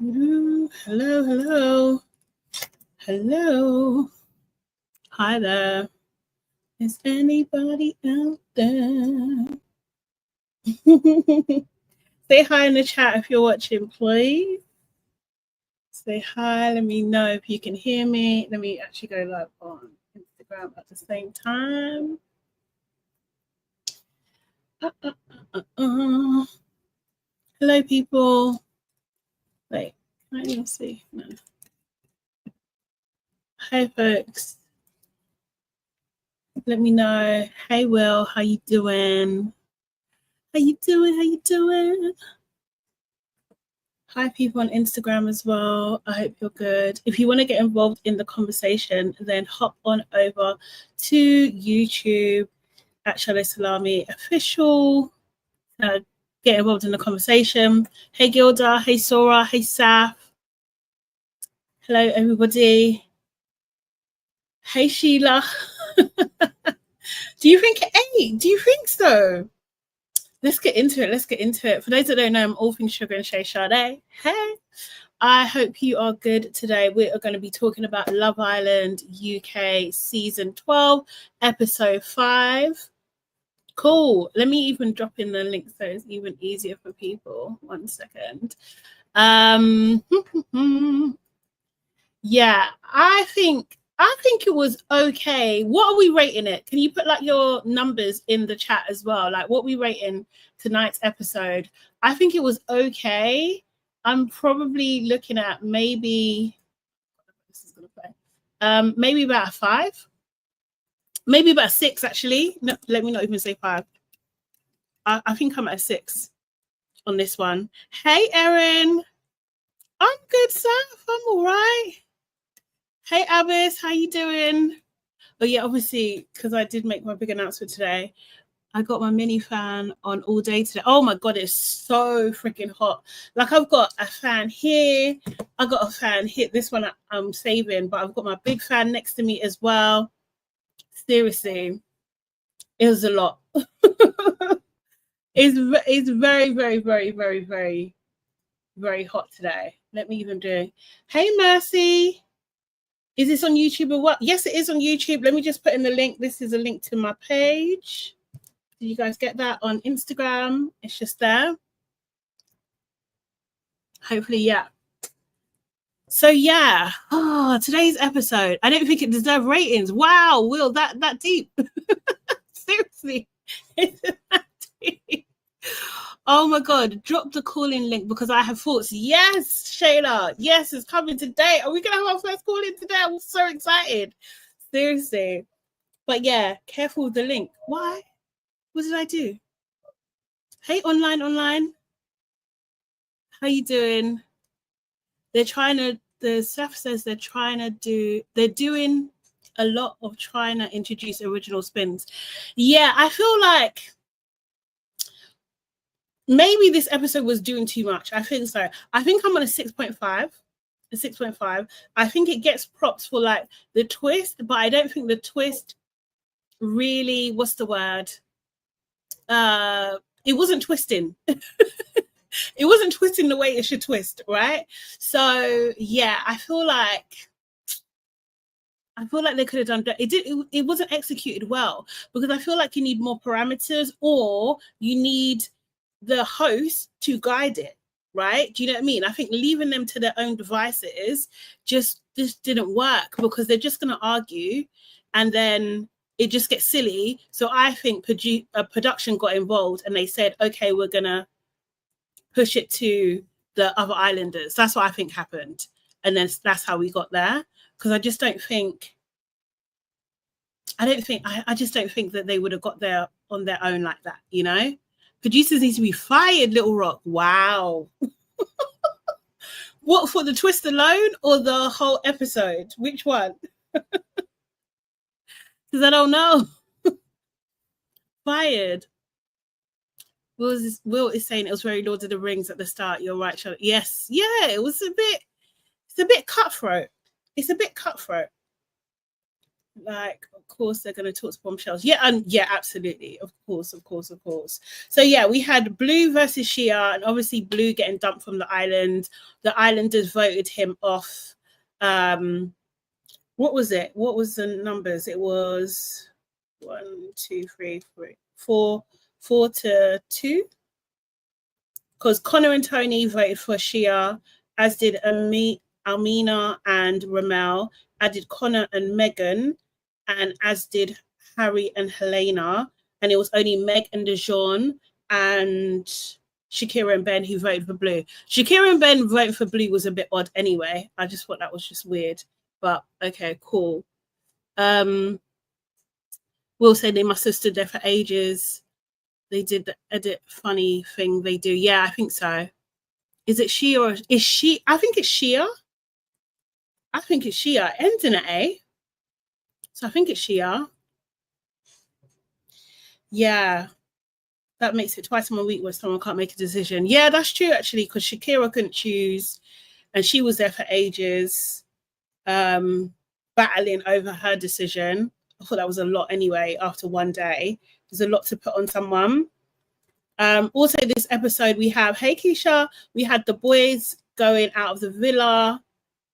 Hello, hello. Hello. Hi there. Is anybody out there? Say hi in the chat if you're watching, please. Say hi. Let me know if you can hear me. Let me actually go live on Instagram at the same time. Hello, people. Wait, can I even see? No. Hi, folks. Let me know. Hey, Will, how you doing? How you doing? How you doing? Hi, people on Instagram as well. I hope you're good. If you want to get involved in the conversation, then hop on over to YouTube at Shalom Salami Official. Get involved in the conversation. Hey, Gilda. Hey, Sora. Hey, Saf. Hello, everybody. Hey, Sheila. Do you think so? Let's get into it. For those that don't know, I'm all things sugar and Shay Sade. Hey, I hope you are good today. We are going to be talking about Love Island UK season 12, episode 5. Cool. Let me even drop in the link so it's even easier for people. 1 second. Yeah, I think it was okay. What are we rating it? Can you put like your numbers in the chat as well? Like what we rating tonight's episode? I think it was okay. I'm probably looking at maybe this is gonna play. Maybe about a 5. Maybe about a 6 actually. No, let me not even say 5. I think I'm at a 6 on this one. Hey Erin. I'm good, Saf. I'm all right. Hey Abbas, how you doing? But yeah, obviously, because I did make my big announcement today, I got my mini fan on all day today. Oh my God, it's so freaking hot. Like I've got a fan here. I got a fan here. This one I'm saving, but I've got my big fan next to me as well. Seriously, it was a lot. It's very, very, very, very, very, very hot today. Let me even do. Hey, Mercy. Is this on YouTube or what? Yes, it is on YouTube. Let me just put in the link. This is a link to my page. Did you guys get that on Instagram? It's just there. Hopefully, yeah. So yeah, today's episode. I don't think it deserved ratings. Wow, Will, that deep. Seriously. That deep. Oh my God, drop the call-in link because I have thoughts. Yes, Shayla. Yes, it's coming today. Are we going to have our first call-in today? I'm so excited. Seriously. But yeah, careful with the link. Why? What did I do? Hey, online. How you doing? They're trying to, the staff says they're doing a lot of trying to introduce original spins. Yeah, I feel like maybe this episode was doing too much. I think so. I think I'm on a 6.5. A 6.5. I think it gets props for like the twist, but I don't think the twist really, what's the word? It wasn't twisting. It wasn't twisting the way it should twist, right? So yeah, I feel like they could have done that. It wasn't executed well because I feel like you need more parameters or you need the host to guide it, right? Do you know what I mean? I think leaving them to their own devices just didn't work because they're just going to argue and then it just gets silly. So I think production got involved and they said, okay, we're going to push it to the other islanders. That's what I think happened. And then that's how we got there. Because I just don't think that they would have got there on their own like that, you know? Producers need to be fired, Little Rock. Wow. What, for the twist alone or the whole episode? Which one? Because I don't know. Fired. Will is saying it was very Lord of the Rings at the start. You're right, Charlotte. Yes. Yeah, it's a bit cutthroat. It's a bit cutthroat. Like, of course they're going to talk to bombshells. Yeah, and yeah, absolutely, of course. So yeah, we had Blue versus Shia, and obviously Blue getting dumped from the island. The islanders voted him off. What was it? What was the numbers? It was 1, 2, 3, 4 to 2. Because Connor and Tony voted for Shia, as did Almina and Ramel, as did Connor and Megan, and as did Harry and Helena. And it was only Meg and Dejan and Shakira and Ben who voted for Blue. Shakira and Ben voting for Blue was a bit odd anyway. I just thought that was just weird. But okay, cool. Will say they must have stood there for ages. They did the edit funny thing they do. Yeah, I think so. Is it Shia or is she? I think it's Shia. Ends in an A. So I think it's Shia. Yeah. That makes it twice in a week where someone can't make a decision. Yeah, that's true actually, because Shakira couldn't choose and she was there for ages, battling over her decision. I thought that was a lot anyway after one day. There's a lot to put on someone. Also, this episode we have, hey Keisha, we had the boys going out of the villa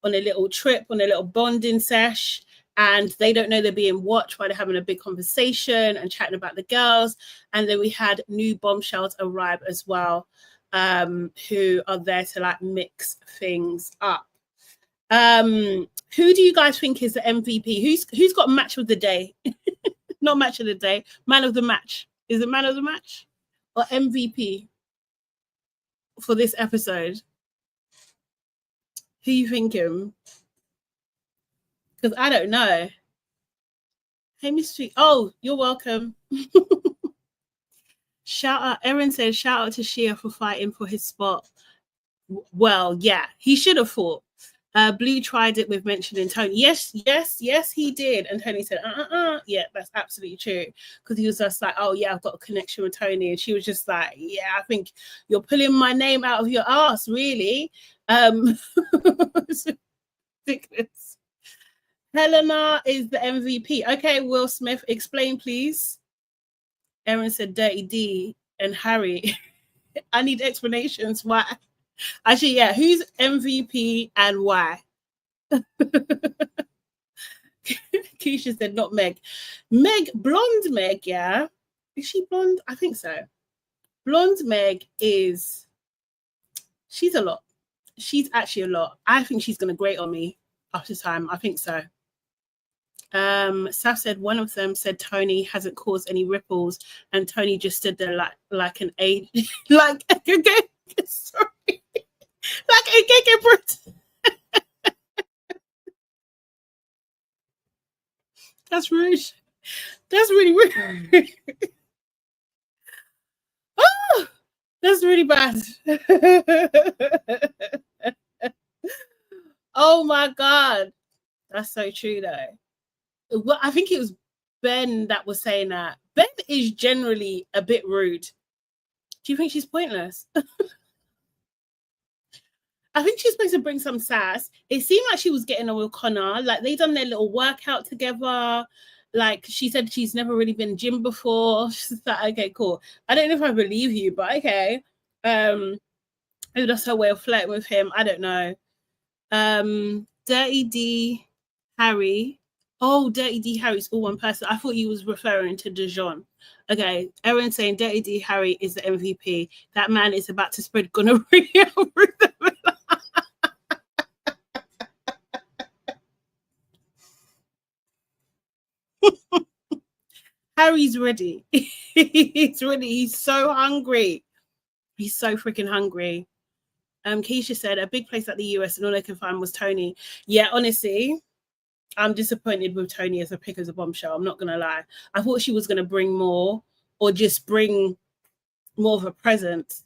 on a little trip, on a little bonding sesh, and they don't know they're being watched while they're having a big conversation and chatting about the girls. And then we had new bombshells arrive as well, who are there to like mix things up. Who do you guys think is the MVP? Who's got match of the day? Not match of the day, man of the match. Is it man of the match or MVP for this episode? Who you thinking? Because I don't know. Hey, Mystery. Oh, you're welcome. Shout out. Erin said, shout out to Shia for fighting for his spot. Well, yeah, he should have fought. Blue tried it with mentioning Tony. Yes, he did. And Tony said, yeah, that's absolutely true. Because he was just like, oh, yeah, I've got a connection with Tony. And she was just like, yeah, I think you're pulling my name out of your ass, really. It's ridiculous. Helena is the MVP. Okay, Will Smith, explain, please. Erin said Dirty D and Harry. I need explanations. Why? Actually, yeah, who's MVP and why? Keisha said not Meg. Blonde Meg, yeah. Is she blonde? I think so. Blonde Meg she's a lot. She's actually a lot. I think she's going to grate on me after time. I think so. Saf said one of them said Tony hasn't caused any ripples and Tony just stood there like an age, like, sorry. Like a KK. That's rude. That's really rude. Oh, that's really bad. Oh my God. That's so true though. Well, I think it was Ben that was saying that. Ben is generally a bit rude. Do you think she's pointless? I think she's supposed to bring some sass. It seemed like she was getting on with Connor. Like they done their little workout together. Like she said she's never really been gym before. She's like, okay, cool. I don't know if I believe you, but okay. Maybe that's her way of flirting with him. I don't know. Dirty D Harry. Oh, Dirty D Harry's all one person. I thought you was referring to Dejan. Okay, Erin saying Dirty D Harry is the MVP. That man is about to spread gonorrhea through the villa. Harry's ready. He's ready. He's so hungry. He's so freaking hungry. Keisha said a big place like the US and all they can find was Tony. Yeah, honestly, I'm disappointed with Tony as a pick as a bombshell. I'm not gonna lie. I thought she was gonna bring more or just bring more of a presence.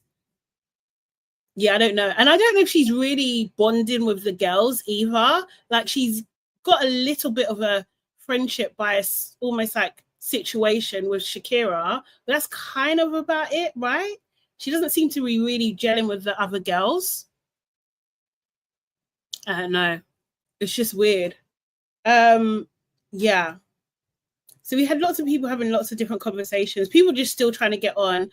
Yeah, I don't know. And I don't know if she's really bonding with the girls either. Like she's got a little bit of a friendship bias, almost like situation with Shakira, but that's kind of about it, right? She doesn't seem to be really gelling with the other girls. I don't know. It's just weird. Yeah. So we had lots of people having lots of different conversations. People just still trying to get on.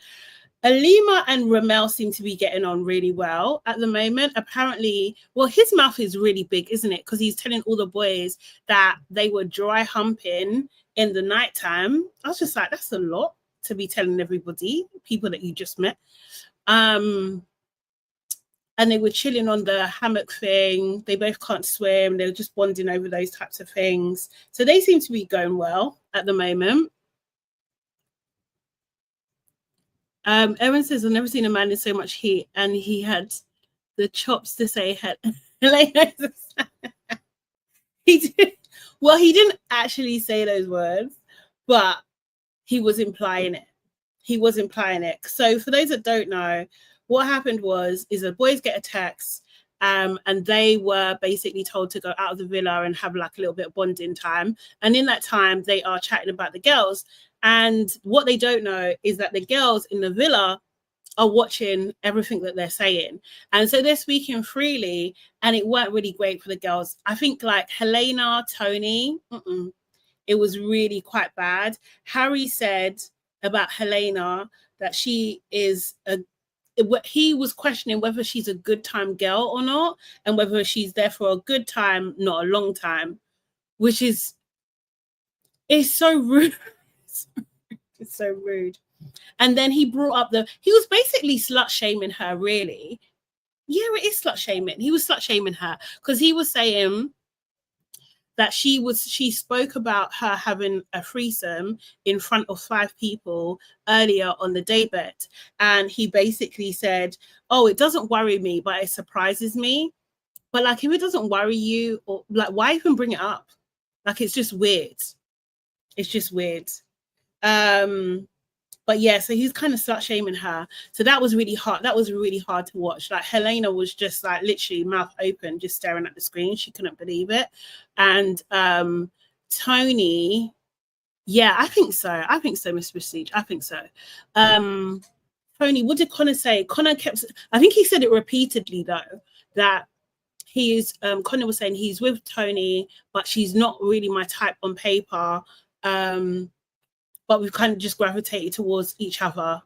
Alima and Ramel seem to be getting on really well at the moment. Apparently, well, his mouth is really big, isn't it? Because he's telling all the boys that they were dry humping in the nighttime. I was just like, that's a lot to be telling everybody, people that you just met. And they were chilling on the hammock thing. They both can't swim. They were just bonding over those types of things. So they seem to be going well at the moment. Evan says, I've never seen a man in so much heat, and he had the chops to say he did. Well, he didn't actually say those words, but he was implying it. He was implying it. So for those that don't know, what happened is the boys get a text, and they were basically told to go out of the villa and have like a little bit of bonding time. And in that time, they are chatting about the girls. And what they don't know is that the girls in the villa are watching everything that they're saying. And so they're speaking freely, and it weren't really great for the girls. I think like Helena, Tony, it was really quite bad. Harry said about Helena that she is he was questioning whether she's a good time girl or not, and whether she's there for a good time, not a long time, which is so rude. It's so rude. And then he brought up he was basically slut shaming her, really. Yeah, it is slut shaming. He was slut shaming her because he was saying that she spoke about her having a threesome in front of 5 people earlier on the daybed. And he basically said, oh, it doesn't worry me, but it surprises me. But like, if it doesn't worry you, or like, why even bring it up? Like, it's just weird. It's just weird. But yeah, so he's kind of slut shaming her. So that was really hard. That was really hard to watch. Like Helena was just like literally mouth open, just staring at the screen. She couldn't believe it. And Tony, yeah, I think so. I think so, Miss Prestige. I think so. Tony, what did Connor say? Connor kept, I think he said it repeatedly though, that Connor was saying he's with Tony, but she's not really my type on paper. But we've kind of just gravitated towards each other.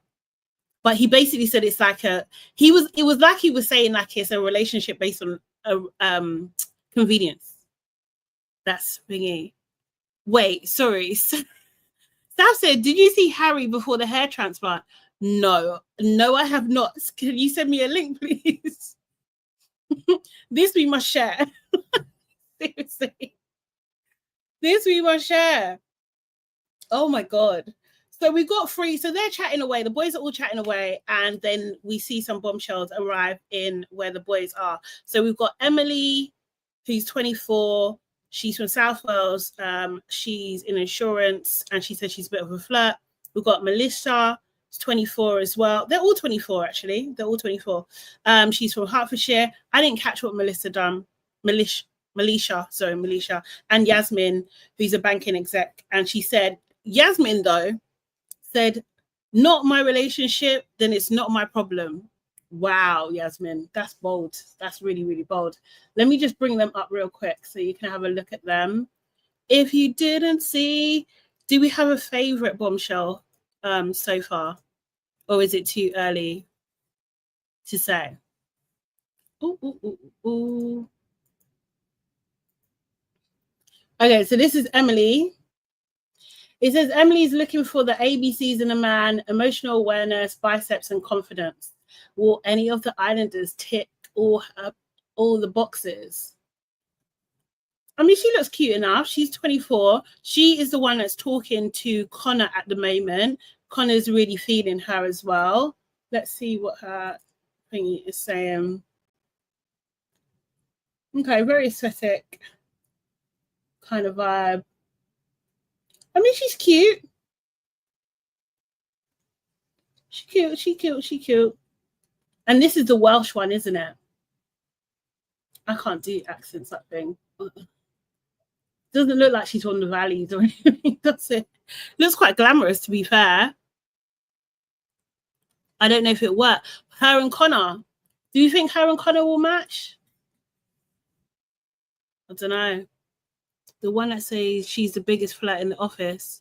But he basically said it's like it was like he was saying like it's a relationship based on convenience. That's thingy. Wait, sorry. Staff said, did you see Harry before the hair transplant? No, I have not. Can you send me a link, please? This we must share. Seriously. This we must share. Oh my God. So we got 3. So they're chatting away. The boys are all chatting away. And then we see some bombshells arrive in where the boys are. So we've got Emily, who's 24. She's from South Wales. She's in insurance. And she said she's a bit of a flirt. We've got Melissa, who's 24 as well. They're all 24, actually. They're all 24. She's from Hertfordshire. I didn't catch what Melissa done. Melisha, and Yasmin, who's a banking exec. And she said, Yasmin, though, said, not my relationship, then it's not my problem. Wow, Yasmin, that's bold. That's really, really bold. Let me just bring them up real quick so you can have a look at them. If you didn't see, do we have a favorite bombshell so far? Or is it too early to say? Ooh. Okay, so this is Emily. It says Emily's looking for the ABCs in a man: emotional awareness, biceps, and confidence. Will any of the islanders tick all the boxes? I mean, she looks cute enough. She's 24. She is the one that's talking to Connor at the moment. Connor's really feeling her as well. Let's see what her thingy is saying. Okay, very aesthetic kind of vibe. I mean, she's cute. She cute. And this is the Welsh one, isn't it? I can't do accents, that thing. Doesn't look like she's from the valleys or anything, does it? Looks quite glamorous, to be fair. I don't know if it worked. Her and Connor. Do you think her and Connor will match? I don't know. The one that says she's the biggest flirt in the office.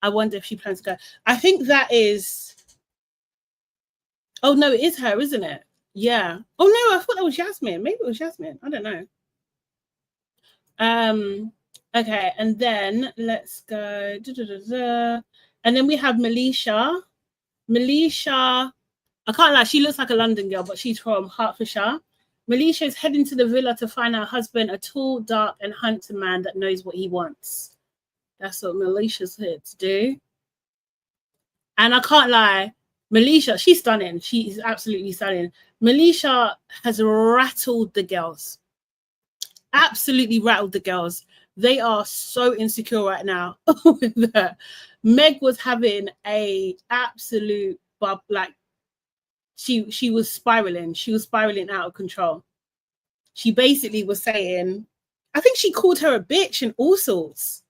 I wonder if she plans to go. I think that is. Oh no, it is her, isn't it? Yeah. Oh no, I thought that was Jasmine. Maybe it was Jasmine. I don't know. Okay, and then let's go. And then we have Melisha. Melisha, I can't lie, she looks like a London girl, but she's from Hertfordshire. Melisha is heading to the villa to find her husband, a tall, dark, and handsome man that knows what he wants. That's what Melisha's here to do. And I can't lie, Melisha, she's stunning. She is absolutely stunning. Melisha has rattled the girls. Absolutely rattled the girls. They are so insecure right now with her. Meg was having a absolute like she was spiraling. She was spiraling out of control. She basically was saying, I think she called her a bitch and all sorts.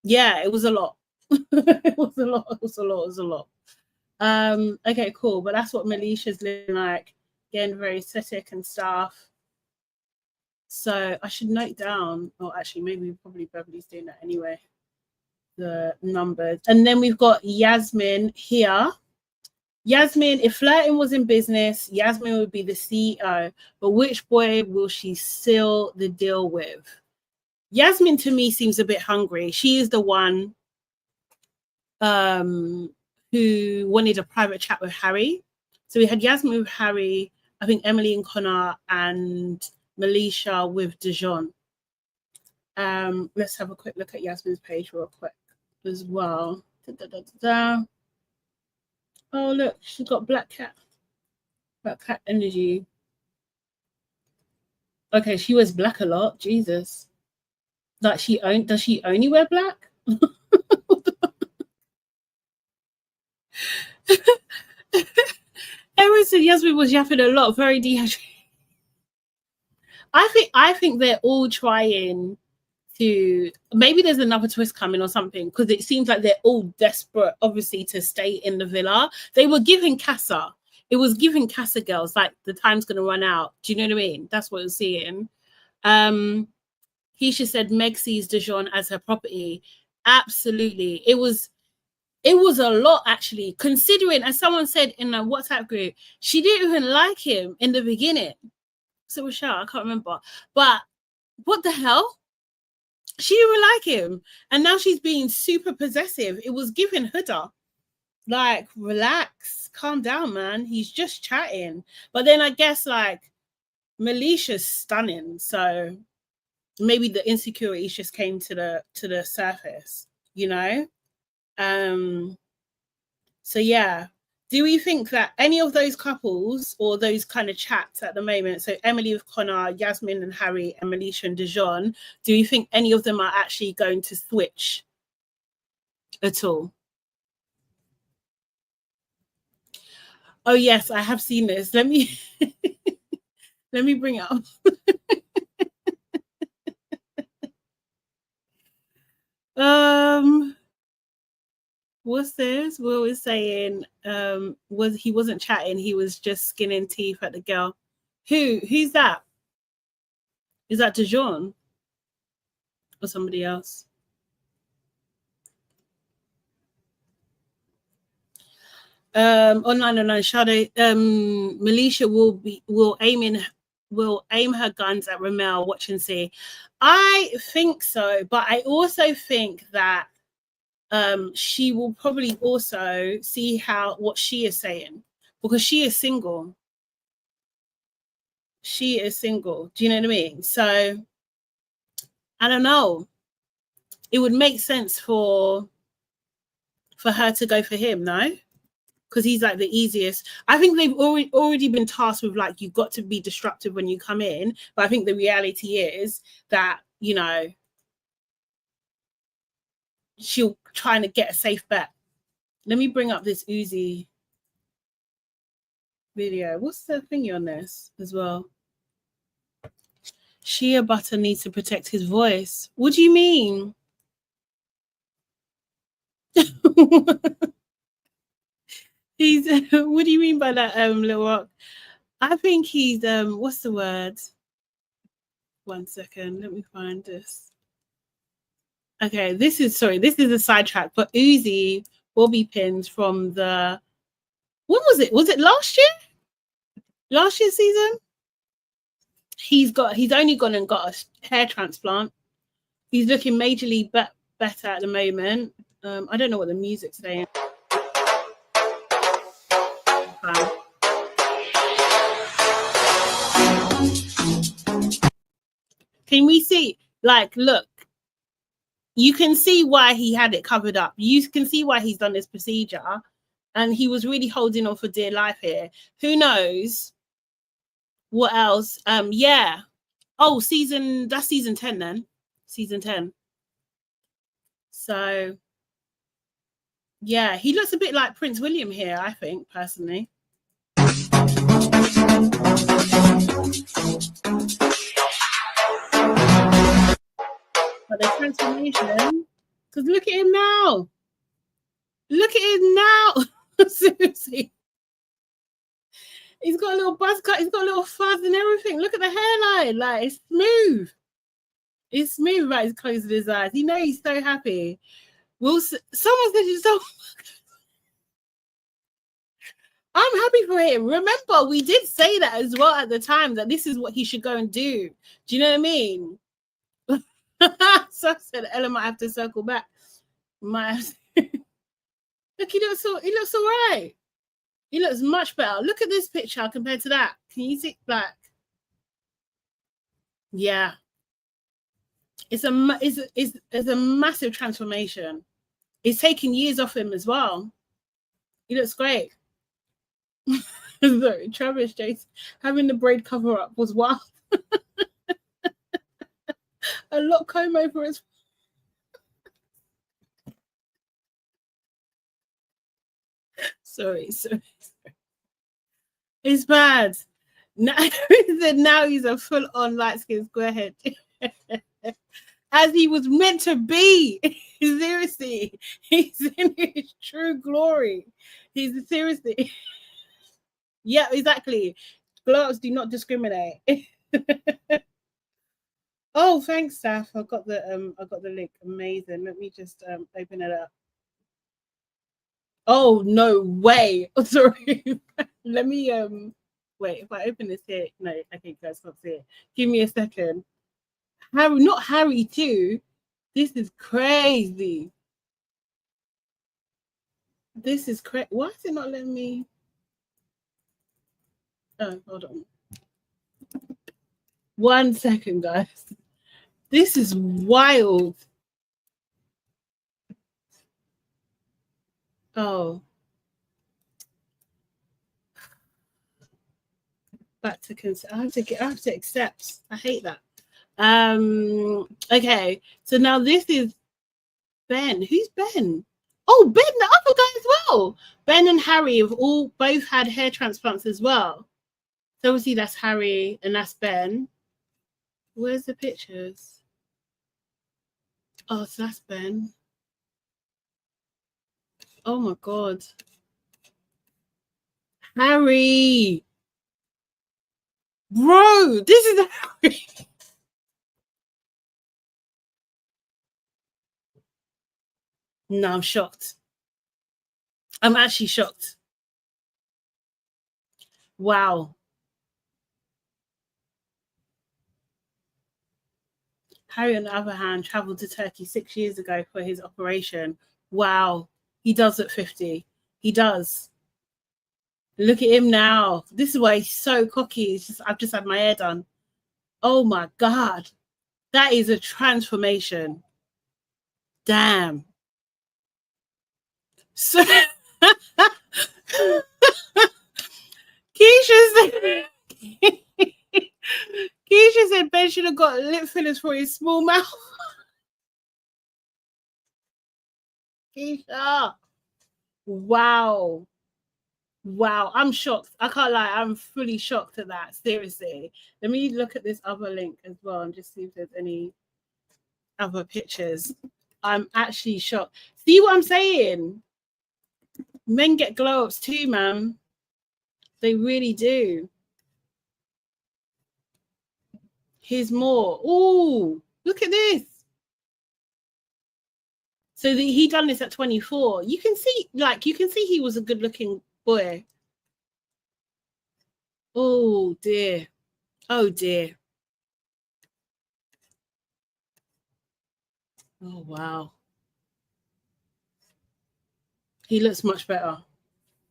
Yeah, it was a lot. It was a lot. It was a lot. It was a lot. Okay, cool. But that's what Melisha's looking like. Getting very aesthetic and stuff. So I should note down, or actually maybe probably Beverly's doing that anyway, the numbers. And then we've got Yasmin here. Yasmin, if flirting was in business, Yasmin would be the CEO. But which boy will she seal the deal with? Yasmin to me seems a bit hungry. She is the one who wanted a private chat with Harry. So we had Yasmin with Harry, I think Emily and Connor, and Melisha with Dijon. Let's have a quick look at Yasmin's page real quick as well. Oh look, she's got black cat energy. Okay, she wears black a lot. Jesus, like does she only wear black? Erin said Yasmin was yapping a lot, very dehydrated. I think they're all trying to, maybe there's another twist coming or something, because it seems like they're all desperate, obviously, to stay in the villa. They were giving Casa. It was giving Casa girls, like the time's gonna run out. Do you know what I mean? That's what we're seeing. Keisha said Meg sees Dijon as her property. Absolutely. It was a lot, actually, considering, as someone said in a WhatsApp group, she didn't even like him in the beginning. So was I can't remember. But what the hell? She didn't even like him. And now she's being super possessive. It was giving Huda. Like, relax, calm down, man. He's just chatting. But then I guess, like, Melisha's stunning. So maybe the insecurities just came to the surface, you know? So yeah. Do we think that any of those couples or those kind of chats at the moment, so Emily with Connor, Yasmin and Harry, and Melisha and Dijon, do you think any of them are actually going to switch at all? Oh yes, I have seen this. Let me let me bring it up. What's this? Will is saying he wasn't chatting, he was just skinning teeth at the girl. Who's that? Is that Dijon or somebody else? On 909 Shadow, Melisha will aim her guns at Ramel. Watch and see. I think so, but I also think that she will probably also see what she is saying, because she is single. She is single. Do you know what I mean? So I don't know. It would make sense for her to go for him, no? Because he's like the easiest. I think they've already been tasked with, like, you've got to be disruptive when you come in. But I think the reality is that, you know, she'll trying to get a safe bet. Let me bring up this Uzi video. What's the thingy on this as well? Shea Butter needs to protect his voice. What do you mean? He's what do you mean by that, Little Rock? I think he's what's the word? 1 second, let me find this. Okay, this is a sidetrack, but Uzi bobby pins from the, when was it? Was it last year? Last year's season? He's only gone and got a hair transplant. He's looking majorly better at the moment. I don't know what the music's saying. Can we see? Like, look, you can see why he had it covered up. You can see why he's done this procedure, and he was really holding on for dear life here. Who knows what else? Yeah. Oh, that's season 10 then. Season 10. So yeah, he looks a bit like Prince William here, I think, personally. But the transformation, because look at him now. Look at him now. Seriously. He's got a little buzz cut. He's got a little fuzz and everything. Look at the hairline. Like, it's smooth. It's smooth, right? He's closing his eyes. You know he's so happy. Someone said he's so... I'm happy for him. Remember, we did say that as well at the time, that this is what he should go and do. Do you know what I mean? So I said Ella might have to circle back. Look, he looks all right. He looks much better. Look at this picture compared to that. Can you see black? Yeah. It's a massive transformation. It's taken years off him as well. He looks great. Sorry, Travis Jason having the braid cover up was wild. A lot comb over his. Sorry. It's bad. Now he's a full-on light-skinned squarehead. As he was meant to be. Seriously. He's in his true glory. He's seriously. Yeah, exactly. Gloves do not discriminate. Oh, thanks, Saf. I got the link. Amazing. Let me just open it up. Oh, no way. Oh, sorry. Let me wait, if I open this here. No, okay, guys, can't see it. Give me a second. Not Harry too. This is crazy. This is crazy. Why is it not letting me? Oh, hold on. 1 second, guys. This is wild. Oh. Back to consent. I have to accept. I hate that. Okay. So now this is Ben. Who's Ben? Oh, Ben, the other guy as well. Ben and Harry have both had hair transplants as well. So obviously that's Harry and that's Ben. Where's the pictures? Oh, so that's Ben. Oh my God. Harry. Bro, this is Harry. No, I'm shocked. I'm actually shocked. Wow. Harry, on the other hand, traveled to Turkey 6 years ago for his operation. Wow. He does at 50. He does. Look at him now. This is why he's so cocky. I've just had my hair done. Oh my God. That is a transformation. Damn. So Keisha said Ben should have got lip fillers for his small mouth. Keisha. Wow. Wow, I'm shocked. I can't lie, I'm fully shocked at that. Seriously. Let me look at this other link as well and just see if there's any other pictures. I'm actually shocked. See what I'm saying? Men get glow ups too, man. They really do. Here's more. Oh, look at this. So he done this at 24. You can see he was a good looking boy. Oh dear. Oh dear. Oh wow. He looks much better.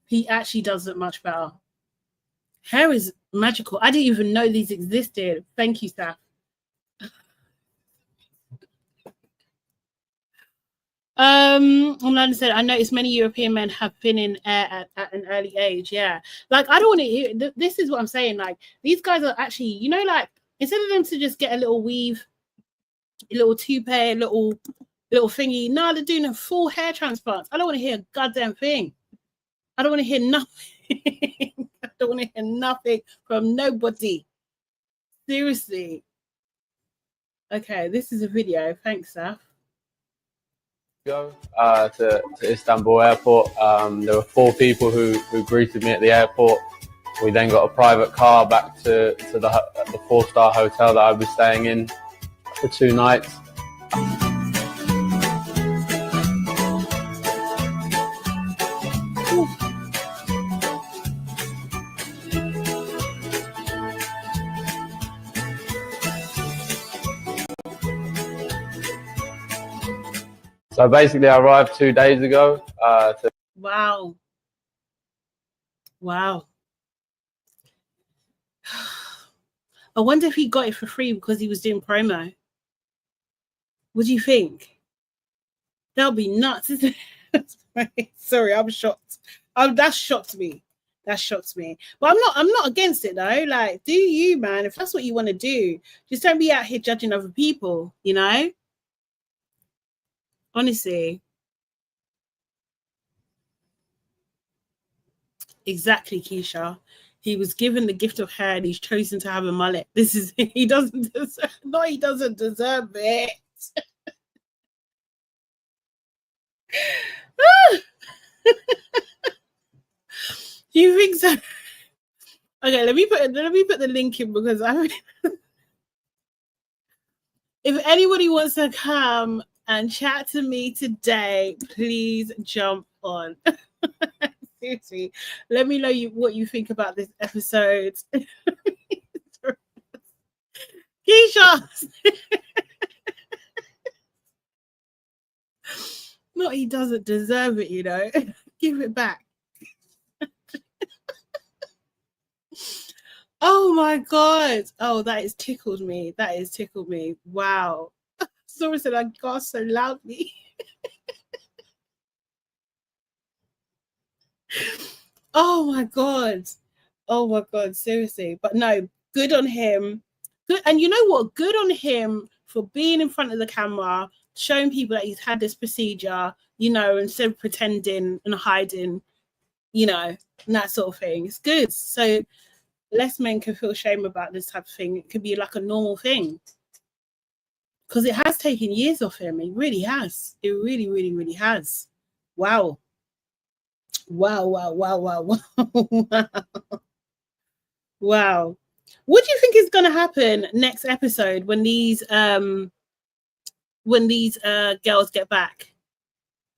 He actually does look much better. Hair is magical. I didn't even know these existed. Thank you, Saf. Online said, I noticed many European men have been in air at an early age. Yeah, like I don't want to hear. This is what I'm saying. Like these guys are actually, you know, like instead of them to just get a little weave, a little toupee, a little thingy. No, they're doing a full hair transplant. I don't want to hear a goddamn thing. I don't want to hear nothing. I don't want to hear nothing from nobody. Seriously. Okay, this is a video. Thanks, Saf. Go to Istanbul airport. There were 4 people who greeted me at the airport. We then got a private car back to the 4-star hotel that I was staying in for 2 nights. So basically, I arrived 2 days ago. Wow. Wow. I wonder if he got it for free because he was doing promo. What do you think? That'll be nuts, isn't it? Sorry, I'm shocked. That shocked me. That shocks me. But I'm not against it though. Like, do you, man? If that's what you want to do, just don't be out here judging other people, you know? Honestly. Exactly, Keisha. He was given the gift of hair and he's chosen to have a mullet. This is he doesn't deserve it. You think so? Okay, let me put the link in because if anybody wants to come and chat to me today, please jump on. Seriously, let me know what you think about this episode. Keisha. No, he doesn't deserve it, you know. Give it back. Oh my god. Oh, that has tickled me. That has tickled me. Wow. Someone said I gasped so loudly. Oh my god. Oh my god, seriously. But no, good on him. Good, and you know what? Good on him for being in front of the camera, showing people that he's had this procedure, you know, instead of pretending and hiding, you know, and that sort of thing. It's good. So less men can feel shame about this type of thing. It could be like a normal thing. Because it has taken years off him. It really has. It really, really, really has. Wow. Wow, wow, wow, wow, wow. Wow. What do you think is going to happen next episode when these girls get back?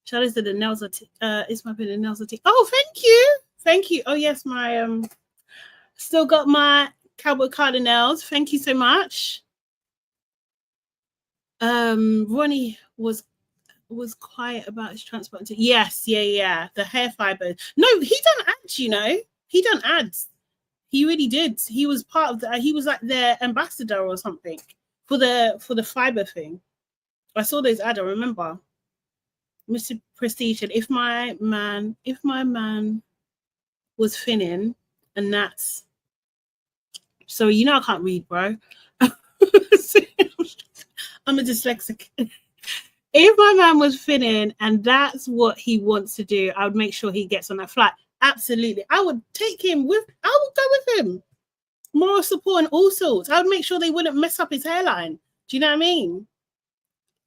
Charlie said the nails are it's my opinion, the nails are oh, thank you. Oh yes, my still got my cowboy cardinals. Thank you so much. Ronnie was quiet about his transplant. Yes, yeah, the hair fibers. No, he done ads, you know. He done ads. He really did. He was part of he was like their ambassador or something for the fiber thing. I saw those ads, I remember. Mr. Prestige said, if my man was thinning, and that's so you know I can't read, bro. I'm a dyslexic. If my man was thinning and that's what he wants to do, I would make sure he gets on that flight. Absolutely. I would take him with, I would go with him. Moral support and all sorts. I would make sure they wouldn't mess up his hairline. Do you know what I mean?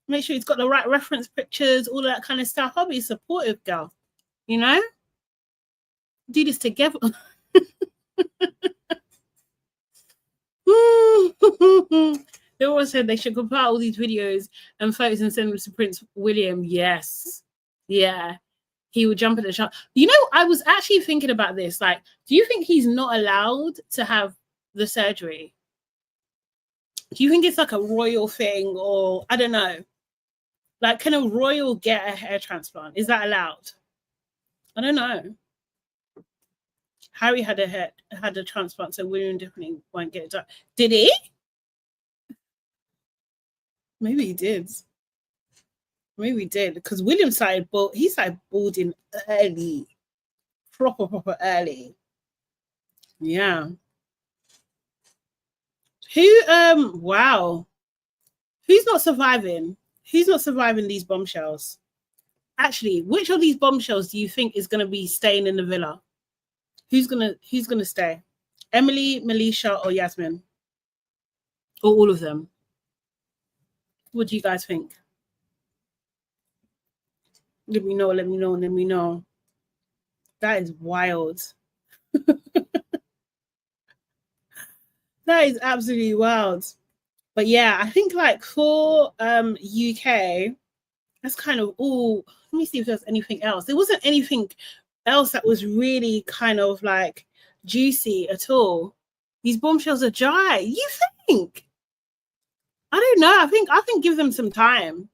Make sure he's got the right reference pictures, all of that kind of stuff. I'll be a supportive girl. You know? Do this together. They always said they should compile all these videos and photos and send them to Prince William. Yes. Yeah. He would jump at the shot. You know, I was actually thinking about this. Like, do you think he's not allowed to have the surgery? Do you think it's like a royal thing, or I don't know? Like, can a royal get a hair transplant? Is that allowed? I don't know. Harry had a transplant, so William definitely won't get it done. Did he? Maybe he did. Maybe he did, because William started balding early, proper early. Yeah. Wow. Who's not surviving? Who's not surviving these bombshells? Actually, which of these bombshells do you think is going to be staying in the villa? Who's gonna stay? Emily, Melisha, or Yasmin? Or all of them? What do you guys think? Let me know. That is wild. That is absolutely wild. But yeah, I think like for UK, that's kind of all. Let me see if there's anything else. There wasn't anything else that was really kind of like juicy at all. These bombshells are dry. You think? I don't know. I think give them some time.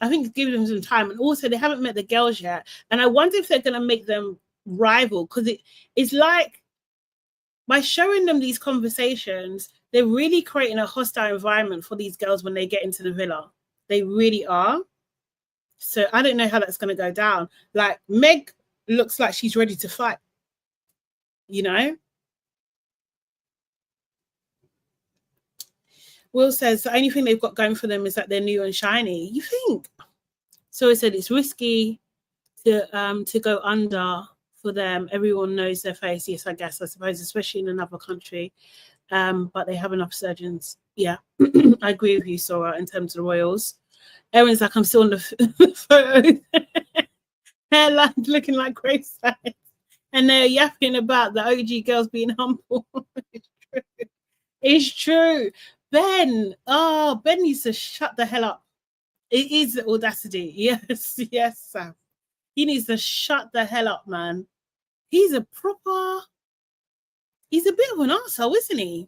And also they haven't met the girls yet. And I wonder if they're gonna make them rival, because it's like by showing them these conversations, they're really creating a hostile environment for these girls when they get into the villa. They really are. So I don't know how that's going to go down. Like, Meg looks like she's ready to fight, you know? Will says the only thing they've got going for them is that they're new and shiny. You think? So I said it's risky to go under for them. Everyone knows their face. Yes, I suppose, especially in another country. But they have enough surgeons. Yeah, I agree with you, Sora, in terms of the royals. Erin's like, I'm still on the photo. Hairline looking like graveside. And they're yapping about the OG girls being humble. It's true. Ben needs to shut the hell up. It is the audacity. Yes, Sam. He needs to shut the hell up, man. He's a bit of an arsehole, isn't he?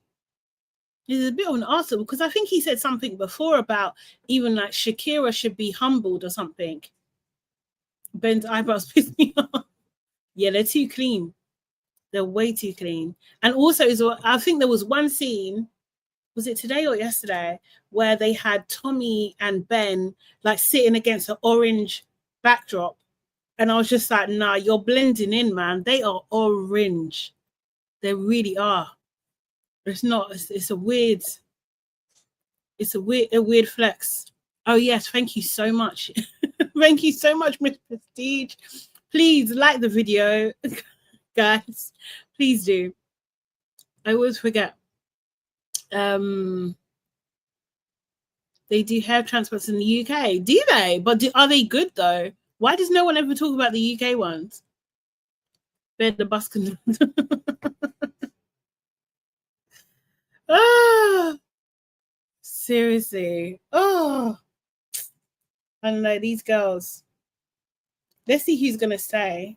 He's a bit of an arsehole, because I think he said something before about even like Shakira should be humbled or something. Ben's eyebrows piss me off. Yeah, they're too clean. They're way too clean. And also, I think there was one scene, was it today or yesterday, where they had Tommy and Ben like sitting against an orange backdrop. And I was just like, nah, you're blending in, man. They are orange. They really are. It's not. It's a weird flex. Oh yes, thank you so much. Thank you so much, Miss Prestige. Please like the video, guys. Please do. I always forget. They do hair transplants in the UK. Do they? But are they good though? Why does no one ever talk about the UK ones? Ben the bus conductor. Seriously. I don't know, these girls. Let's see who's gonna stay.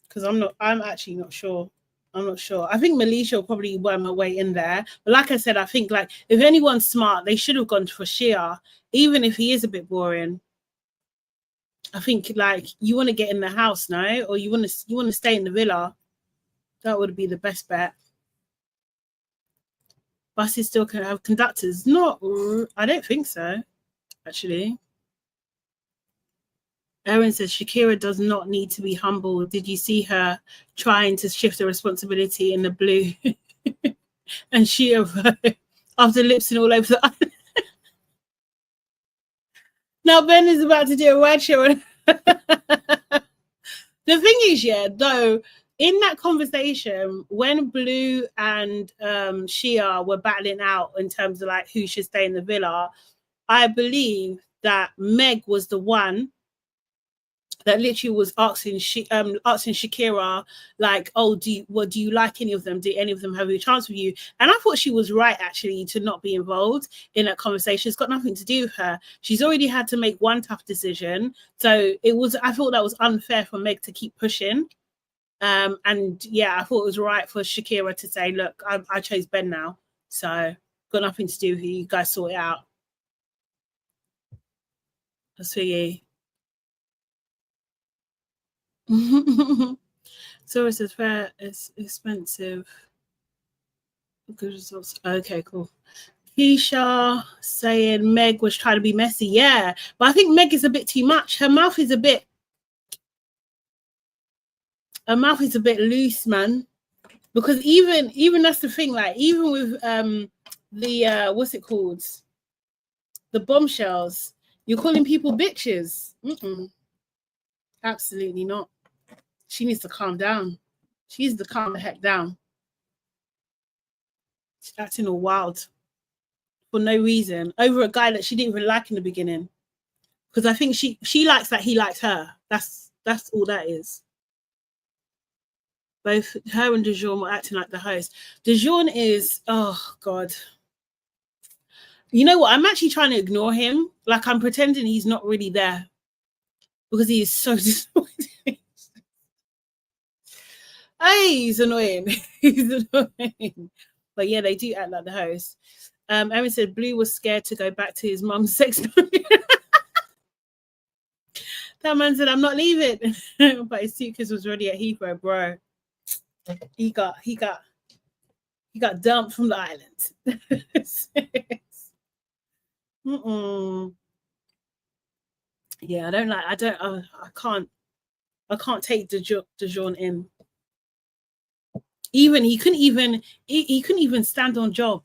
Because I'm actually not sure. I'm not sure. I think Melisha will probably worm her way in there. But like I said, I think like if anyone's smart, they should have gone for Shia, even if he is a bit boring. I think like you want to get in the house now, or you want to stay in the villa. That would be the best bet. Buses still can have conductors. Not, I don't think so, actually. Erin says Shakira does not need to be humble. Did you see her trying to shift the responsibility in the blue? And she after lipsing all over the island. Now Ben is about to do a word show. The thing is, yeah, though, in that conversation, when Blue and Shia were battling out in terms of like who should stay in the villa, I believe that Meg was the one that literally was asking Shakira, like, oh, do you like any of them? Do any of them have a chance with you? And I thought she was right, actually, to not be involved in that conversation. It's got nothing to do with her. She's already had to make one tough decision. So I thought that was unfair for Meg to keep pushing. And yeah, I thought it was right for Shakira to say, look, I chose Ben now. So got nothing to do with you. You guys sort it out. That's for you. So it's fair, it's expensive. Good results. Okay, cool. Keisha saying Meg was trying to be messy. Yeah, but I think Meg is a bit too much. Her mouth is a bit loose, man. Because even that's the thing, like even with the what's it called? The bombshells, you're calling people bitches. Absolutely not. She needs to calm down. She needs to calm the heck down. She's acting all wild for no reason over a guy that she didn't even like in the beginning. Because I think she likes that he likes her. That's all that is. Both her and DeJourne were acting like the host. DeJourne is, oh God. You know what? I'm actually trying to ignore him. Like I'm pretending he's not really there. Because he is so disappointing. Hey, he's annoying. He's annoying. But yeah, they do act like the host. Erin said Blue was scared to go back to his mum's sex. That man said, I'm not leaving. But his suitcase was already at Heathrow, bro. He got dumped from the island. Yeah, I can't take DeJourne in. Even he couldn't even stand on job.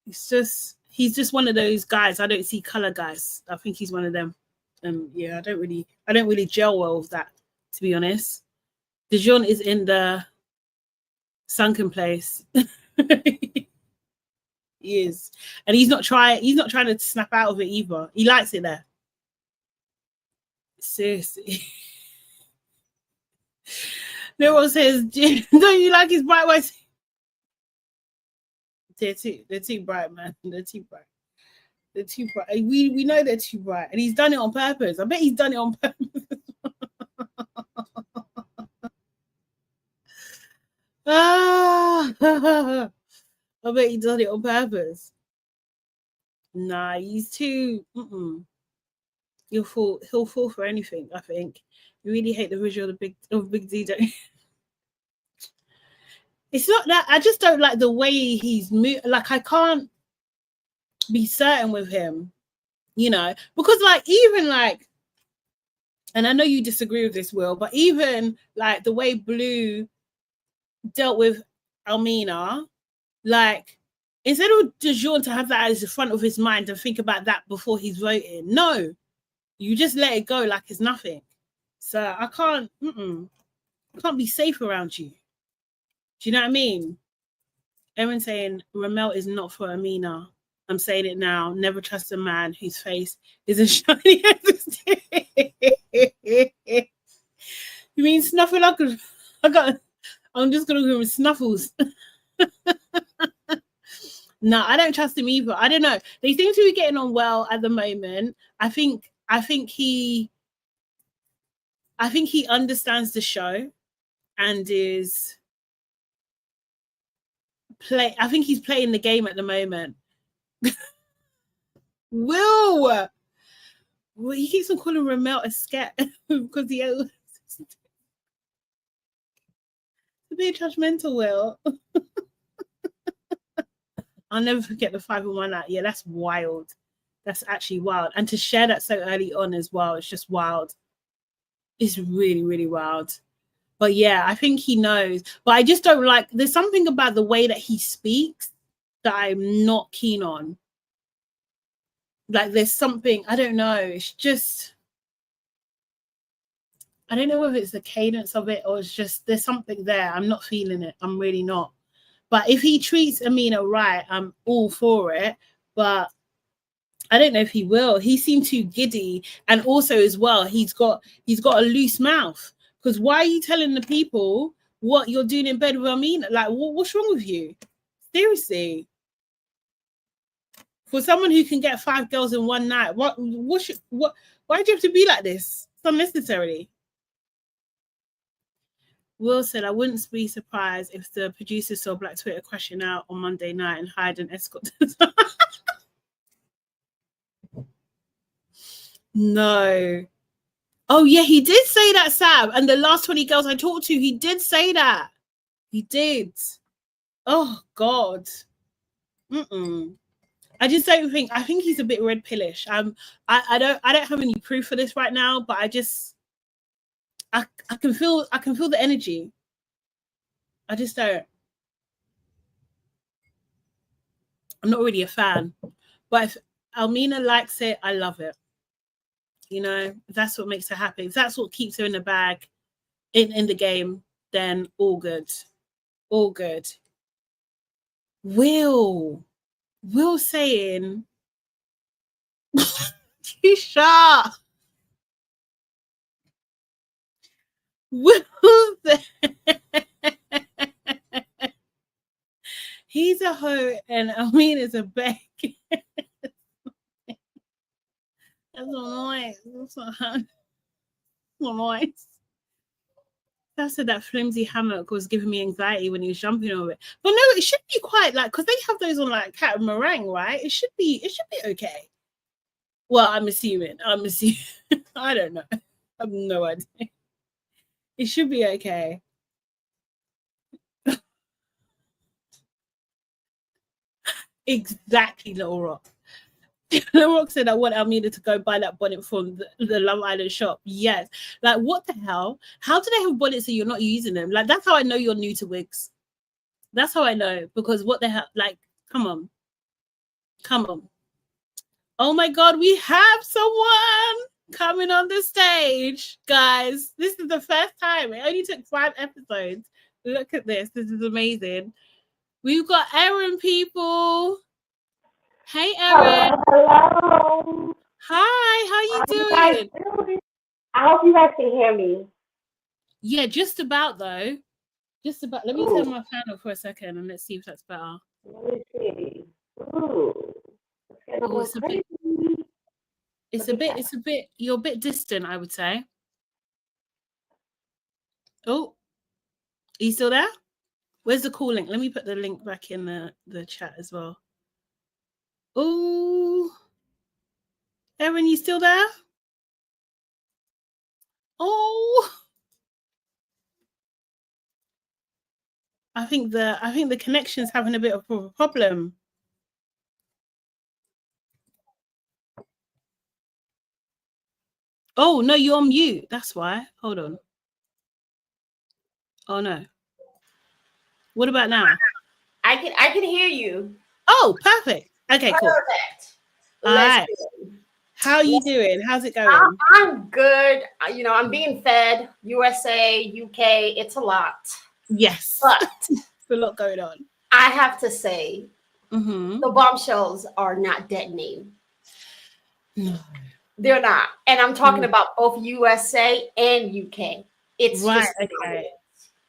He's just one of those guys. I don't see color guys. I think he's one of them. And yeah, I don't really gel well with that, to be honest. DeJourne is in the sunken place. He is. And he's not trying to snap out of it either. He likes it there. Seriously. No one says, don't you like his bright white? They're too bright, man. They're too bright. They're too bright. We know they're too bright. And he's done it on purpose. I bet he's done it on purpose. I bet he done it on purpose. Nah, he's too. He'll fall for anything. I think. You really hate the visual of Big D. Don't you? It's not that I just don't like the way he's moved. Like I can't be certain with him, you know, because like even like, and I know you disagree with this, Will, but even like the way Blue dealt with Almina, like instead of DeJourne to have that as the front of his mind and think about that before he's voting, no, you just let it go like it's nothing. So I can't be safe around you. Do you know what I mean? Erin saying Ramel is not for Amina. I'm saying it now. Never trust a man whose face isn't shiny as his teeth. You mean snuffle? I'm just gonna give him snuffles. No, I don't trust him either. I don't know. They seem to be getting on well at the moment. I think he understands the show and is I think he's playing the game at the moment. Will he keeps on calling Ramel a scat because he a bit judgmental, Will. I'll never forget the 5-in-1 night. Yeah, that's wild. That's actually wild. And to share that so early on as well, it's just wild. It's really, really wild. But yeah, I think he knows. But I just don't like, there's something about the way that he speaks that I'm not keen on. Like there's something, I don't know. It's just, I don't know whether it's the cadence of it or it's just, there's something there. I'm not feeling it. I'm really not. But if he treats Amina right, I'm all for it. But I don't know if he will. He seemed too giddy, and also as well, he's got a loose mouth. Because why are you telling the people what you're doing in bed with Amina? Like, what's wrong with you? Seriously. For someone who can get 5 girls in one night, why do you have to be like this? It's unnecessary. Will said, I wouldn't be surprised if the producers saw Black Twitter crashing out on Monday night and hired an escort. No. Oh, yeah, he did say that, Sam. And the last 20 girls I talked to, he did say that. He did. Oh, God. I just don't think, I think he's a bit red pillish. I don't have any proof for this right now, but I can feel the energy. I just don't. I'm not really a fan. But if Almina likes it, I love it. You know, if that's what makes her happy. If that's what keeps her in the bag, in the game, then all good. All good. Will saying, Keisha. Will he's a hoe and Almina's a beck. That's so nice. That's so nice. That said that flimsy hammock was giving me anxiety when he was jumping over it. But no, it should be quite like, because they have those on like cat and meringue, right? It should be okay. Well, I'm assuming. I don't know. I have no idea. It should be okay. Exactly, Little Rock. Little Rock said, I want Almeida to go buy that bonnet from the Love Island shop. Yes. Like, what the hell? How do they have bonnets and you're not using them? Like, that's how I know you're new to wigs. That's how I know. Because what the hell? Like, come on. Oh, my God. We have someone coming on the stage. Guys, this is the first time. It only took 5 episodes. Look at this. This is amazing. We've got Erin, people. Hey, Erin. Hello. Hi, how you doing? I hope you guys can hear me. Yeah, just about though. Just about. Let me turn my fan off for a second and let's see if that's better. Let me see. It's a bit, you're a bit distant, I would say. Oh, are you still there? Where's the call link? Let me put the link back in the chat as well. Oh, Erin, you still there? Oh, I think the connection's having a bit of a problem. Oh no, you're on mute. That's why. Hold on. Oh no. What about now? I can hear you. Oh, perfect. Okay, cool. Perfect. All right. How are you doing? How's it going? I'm good. You know, I'm being fed. USA, UK, it's a lot. Yes. But there's a lot going on. I have to say, the bombshells are not detonating. No. They're not. And I'm talking about both USA and UK. It's right, just okay.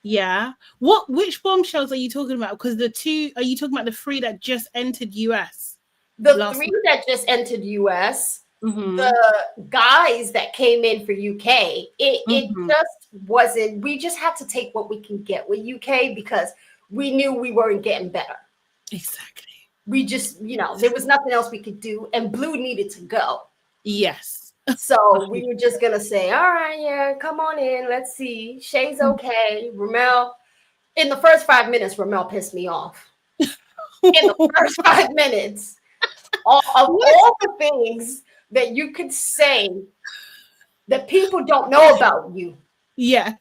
Yeah. Which bombshells are you talking about? Because are you talking about the 3 that just entered US? The 3 that just entered US, the guys that came in for UK, it just wasn't, we just had to take what we can get with UK because we knew we weren't getting better. Exactly. We just, you know, there was nothing else we could do and Blue needed to go. Yes. So we were just going to say, all right, yeah, come on in. Let's see. Shay's okay. Ramel, in the first 5 minutes, Ramel pissed me off. In the first 5 minutes. Of all the things that you could say that people don't know about you. Yeah.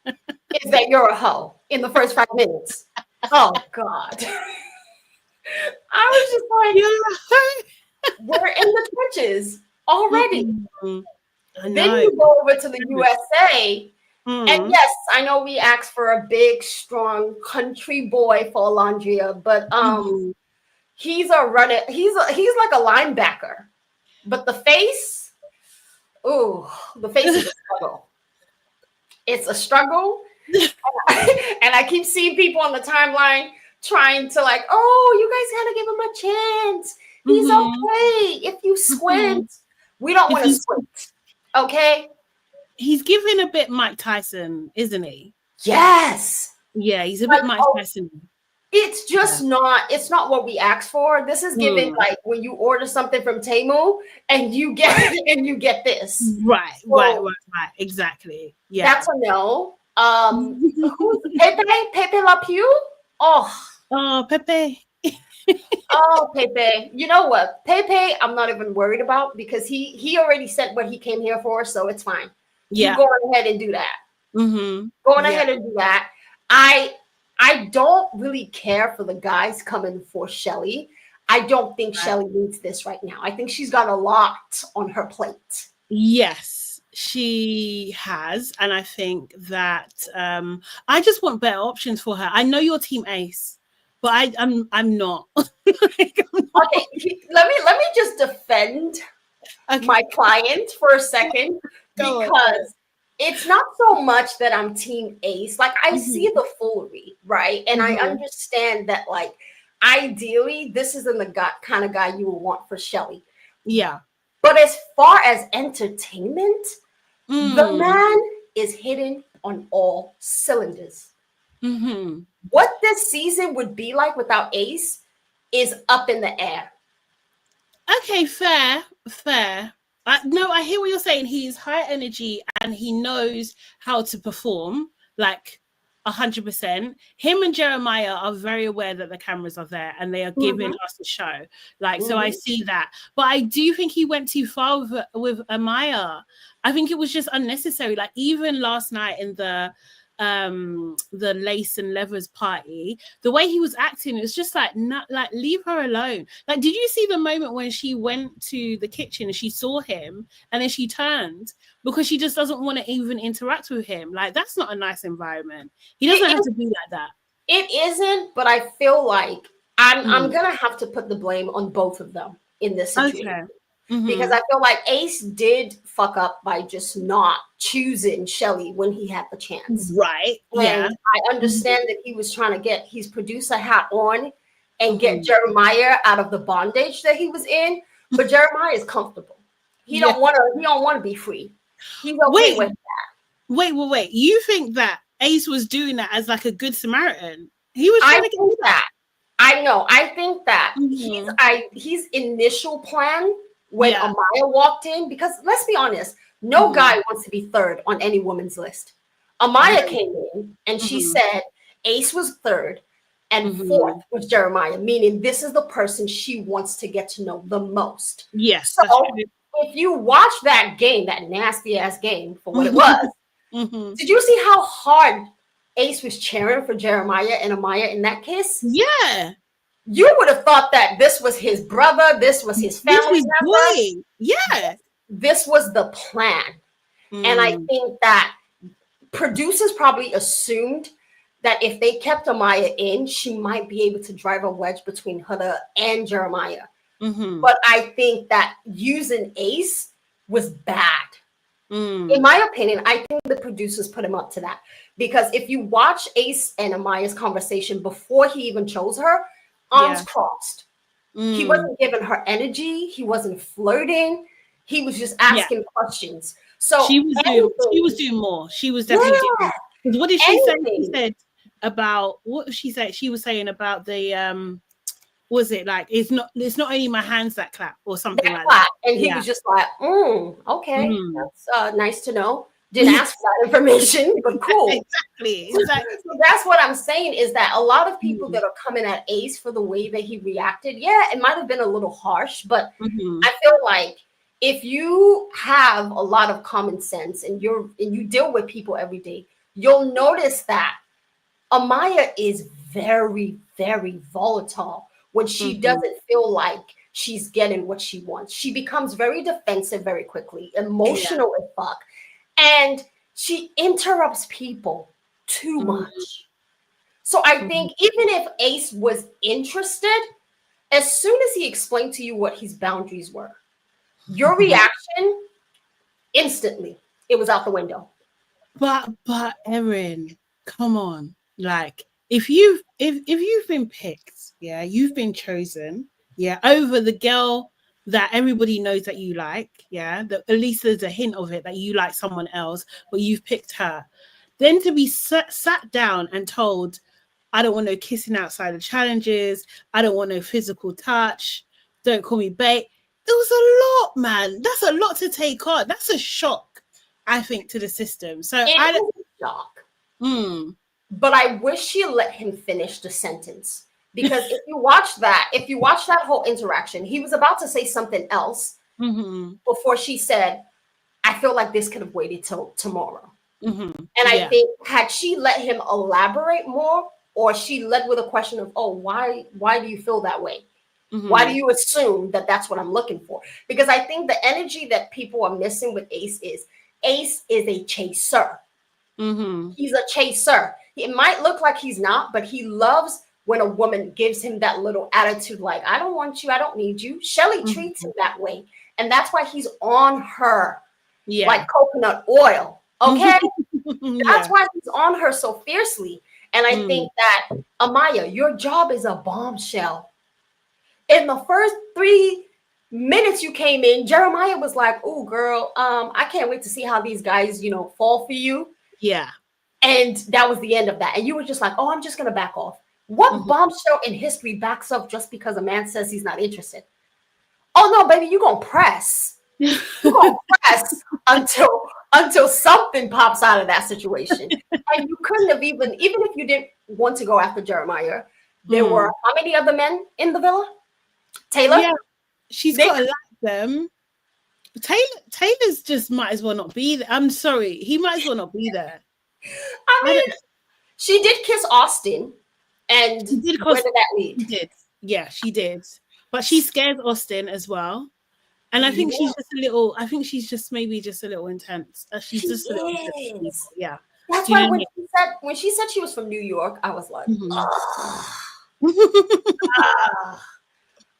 Is that you're a hoe in the first 5 minutes. Oh, God. I was just like, we're in the trenches already. Then you go over to the USA. And yes, I know we asked for a big, strong country boy for Alondria, but he's like a linebacker. But the face, ooh, the face is a struggle. It's a struggle. And I keep seeing people on the timeline trying to like, oh, you guys gotta give him a chance. He's okay if you squint. We don't want to squint. Okay. He's giving a bit Mike Tyson, isn't he? Yes. Yeah, he's a bit Mike Tyson. It's just not, it's not what we asked for. This is giving like when you order something from Temu and you get this. Right, so, right. Exactly. Yeah. That's a no. Who's Pepe Le Pew? Oh, Pepe. Oh, Pepe. You know what? Pepe, I'm not even worried about because he already said what he came here for, so it's fine. Yeah. You go ahead and do that. Going ahead and do that. I don't really care for the guys coming for Shelly. I don't think Shelly needs this right now. I think she's got a lot on her plate. Yes, she has. And I think that I just want better options for her. I know you're Team Ace, but I'm not. Okay, let me just defend my client for a second because it's not so much that I'm Team Ace. Like I see the foolery, right? And I understand that like ideally this isn't the kind of guy you would want for Shelly. Yeah. But as far as entertainment, the man is hitting on all cylinders. What this season would be like without Ace is up in the air. Okay, fair. No, I hear what you're saying. He's high energy and he knows how to perform like 100%. Him and Jeremiah are very aware that the cameras are there and they are giving us a show. Like, so I see that. But I do think he went too far with Amaya. I think it was just unnecessary. Like even last night in the lace and levers party, the way he was acting, it was just like, not like, leave her alone. Like, did you see the moment when she went to the kitchen and she saw him and then she turned because she just doesn't want to even interact with him? Like, that's not a nice environment. He doesn't have to be like that. It isn't, but I feel like I'm gonna have to put the blame on both of them in this situation. Okay. Because I feel like Ace did fuck up by just not choosing Shelly when he had the chance. Right. And I understand that he was trying to get his producer hat on and get Jeremiah out of the bondage that he was in. But Jeremiah is comfortable. He don't want to be free. He's okay with that. Wait. You think that Ace was doing that as like a good Samaritan? He was trying to get that. I know. I think that his initial plan when Amaya walked in, because let's be honest, no guy wants to be third on any woman's list. Amaya came in and she said Ace was third and fourth was Jeremiah, meaning this is the person she wants to get to know the most. Yes. So if you watch that game, that nasty ass game for what it was, did you see how hard Ace was cheering for Jeremiah and Amaya in that kiss? Yeah. You would have thought that this was his brother, this was his family member. Yeah. This was the plan. And I think that producers probably assumed that if they kept Amaya in, she might be able to drive a wedge between Huda and Jeremiah. But I think that using Ace was bad. In my opinion, I think the producers put him up to that. Because if you watch Ace and Amaya's conversation before he even chose her, arms crossed. He wasn't giving her energy. He wasn't flirting. He was just asking questions. So she was doing more. She was definitely doing more. What did she say? She said about what she said. She was saying about the was it like it's not only my hands that clap or something like that. And he was just like, okay, that's nice to know. Didn't ask for that information, but cool. Exactly. So that's what I'm saying is that a lot of people that are coming at Ace for the way that he reacted, it might have been a little harsh, but I feel like if you have a lot of common sense and you deal with people every day, you'll notice that Amaya is very, very volatile when she doesn't feel like she's getting what she wants. She becomes very defensive very quickly, emotional as fuck. And she interrupts people too much. So I think even if Ace was interested, as soon as he explained to you what his boundaries were, Your reaction, instantly, it was out the window. But Erin, come on. Like if you've been picked, yeah, you've been chosen, yeah, over the girl that everybody knows that you like, yeah, that at least there's a hint of it that you like someone else, but you've picked her. Then to be sat down and told, I don't want no kissing outside of challenges, I don't want no physical touch, don't call me bait. It was a lot, man. That's a lot to take on. That's a shock, I think, to the system. So It I is a shock. Mm. But I wish she let him finish the sentence. Because if you watch that whole interaction, he was about to say something else before she said, I feel like this could have waited till tomorrow. And I think had she let him elaborate more, or she led with a question of, oh, why do you feel that way? Why do you assume that that's what I'm looking for? Because I think the energy that people are missing with Ace is a chaser. He's a chaser. It might look like he's not, but he loves when a woman gives him that little attitude like, I don't want you, I don't need you. Shelly treats him that way. And that's why he's on her like coconut oil. Okay? That's why he's on her so fiercely. And I think that, Amaya, your job is a bombshell. In the first 3 minutes you came in, Jeremiah was like, oh, girl, I can't wait to see how these guys, fall for you. Yeah. And that was the end of that. And you were just like, oh, I'm just going to back off. What bombshell in history backs up just because a man says he's not interested? Oh, no, baby, you're going to press. You're going to press until something pops out of that situation. And you couldn't have even if you didn't want to go after Jeremiah, there were how many other men in the villa? Taylor? Yeah, she's got to like them. Taylor's just might as well not be there. I'm sorry. He might as well not be there. I mean, she did kiss Austin. And where did that lead? She did. Yeah, she did. But she scares Austin as well. And I think she's just maybe just a little intense. She's just a little intense. Yeah. That's why when she said she was from New York, I was like,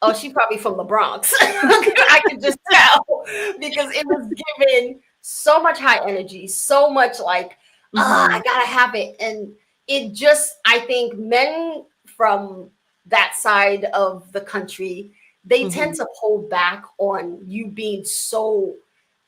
oh, she's probably from the Bronx. I could just tell because it was given so much high energy, so much like, I gotta have it. And it just, I think men from that side of the country, they tend to hold back on you being so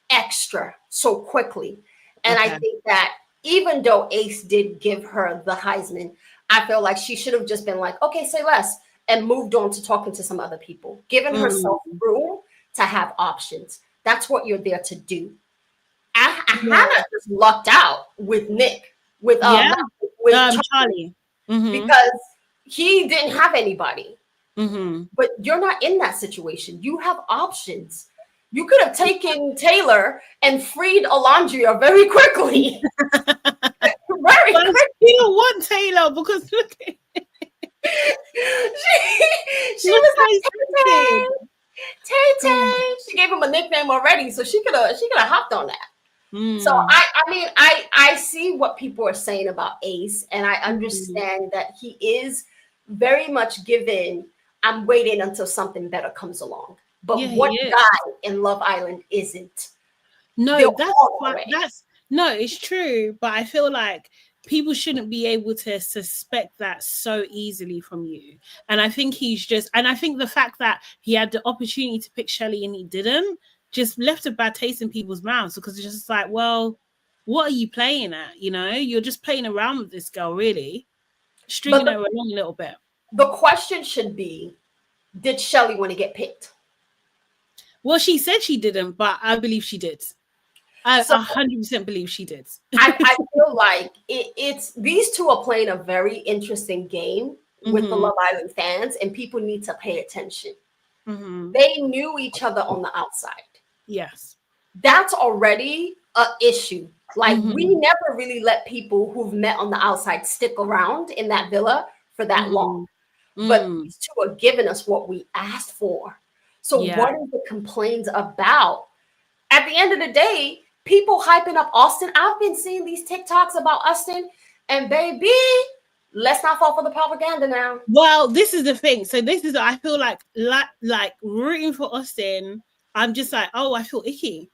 extra so quickly. And I think that even though Ace did give her the Heisman, I feel like she should have just been like, okay, say less, and moved on to talking to some other people, giving herself room to have options. That's what you're there to do. Hannah just lucked out with Nick, with Charlie, because he didn't have anybody. But you're not in that situation. You have options. You could have taken Taylor and freed Alondria very quickly. Very quickly. You don't want Taylor because look at she was like Tay. She gave him a nickname already, so she could have hopped on that. So I see what people are saying about Ace, and I understand that he is very much given, I'm waiting until something better comes along. But what guy in Love Island isn't? No, it's true. But I feel like people shouldn't be able to suspect that so easily from you. And I think I think the fact that he had the opportunity to pick Shelly and he didn't just left a bad taste in people's mouths, because it's just like, well, what are you playing at? You're just playing around with this girl, really. Stringing her along a little bit. The question should be, did Shelly want to get picked? Well, she said she didn't, but I believe she did. I 100% believe she did. I feel like it's these two are playing a very interesting game with the Love Island fans, and people need to pay attention. They knew each other on the outside. Yes. That's already an issue. Like, we never really let people who've met on the outside stick around in that villa for that long. But these two are giving us what we asked for. So what are the complaints about? At the end of the day, people hyping up Austin. I've been seeing these TikToks about Austin, and baby, let's not fall for the propaganda now. Well, this is the thing. So I feel like rooting for Austin. I'm just like, oh, I feel icky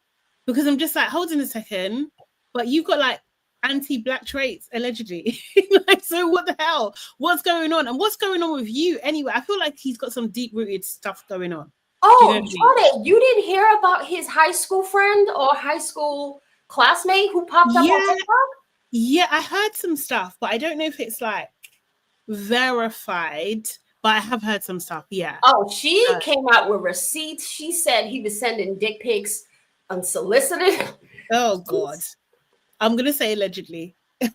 because I'm just like, hold on a second, but you've got like anti-black traits allegedly. Like, so what the hell? What's going on? And what's going on with you anyway? I feel like he's got some deep-rooted stuff going on. Oh, Jordan, you didn't hear about his high school friend or high school classmate who popped up on TikTok? Yeah, I heard some stuff, but I don't know if it's like verified. But I have heard some stuff. Yeah. Oh, she came out with receipts. She said he was sending dick pics unsolicited. Oh God, I'm gonna say allegedly. It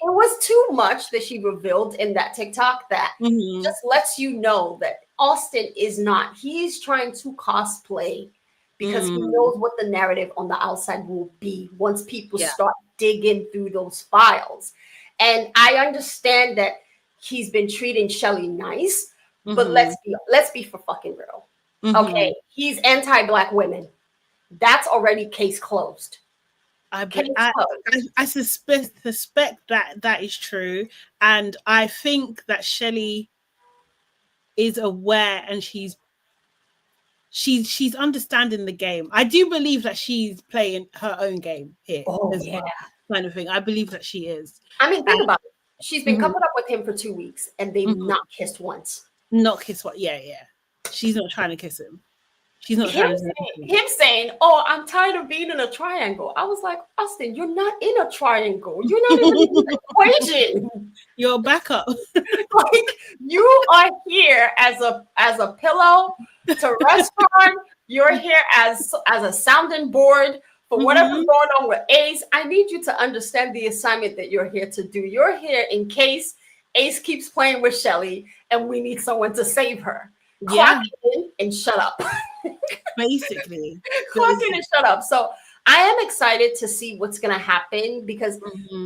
was too much that she revealed in that TikTok that just lets you know that Austin is not. He's trying to cosplay because he knows what the narrative on the outside will be once people start digging through those files. And I understand that he's been treating Shelly nice, but let's be for fucking real. Okay, he's anti-black women. That's already case closed. I suspect that is true, and I think that Shelly is aware and she's understanding the game. I do believe that she's playing her own game here well, kind of thing. I believe that she is. I mean, think about it. She's been coupled up with him for 2 weeks, and they've not kissed once. Not kiss what? Yeah. She's not trying to kiss him. She's not him saying, "Oh, I'm tired of being in a triangle." I was like, Austin, you're not in a triangle. You're not even in the equation. You're a backup. Like, you are here as a pillow to rest on. You're here as a sounding board for whatever's going on with Ace. I need you to understand the assignment that you're here to do. You're here in case Ace keeps playing with Shelly and we need someone to save her. Clock in and shut up. Basically. Clock in and shut up. So I am excited to see what's going to happen because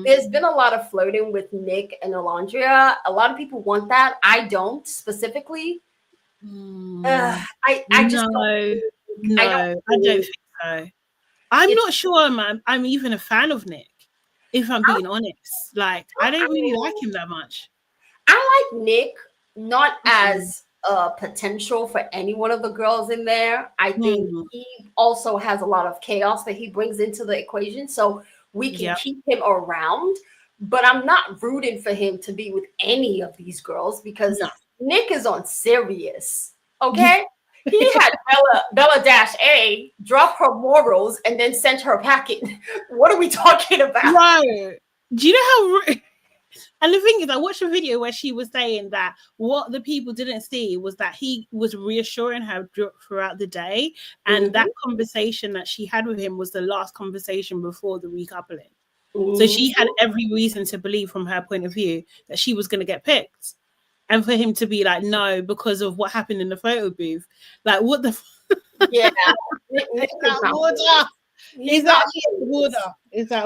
there's been a lot of flirting with Nick and Alondria. A lot of people want that. I don't specifically. I just don't think so. I'm not sure, man. I'm even a fan of Nick, if I'm being honest. Like, I don't really like him that much. I like Nick, not as a potential for any one of the girls in there. I think he also has a lot of chaos that he brings into the equation, so we can keep him around. But I'm not rooting for him to be with any of these girls because Nick is on serious. Okay. He had Bella Dash A drop her morals and then sent her packet. What are we talking about? Right. Do you know how? And the thing is, I watched a video where she was saying that what the people didn't see was that he was reassuring her throughout the day, and that conversation that she had with him was the last conversation before the recoupling. So she had every reason to believe, from her point of view, that she was going to get picked. And for him to be like, no, because of what happened in the photo booth. Like, what the yeah. He's out of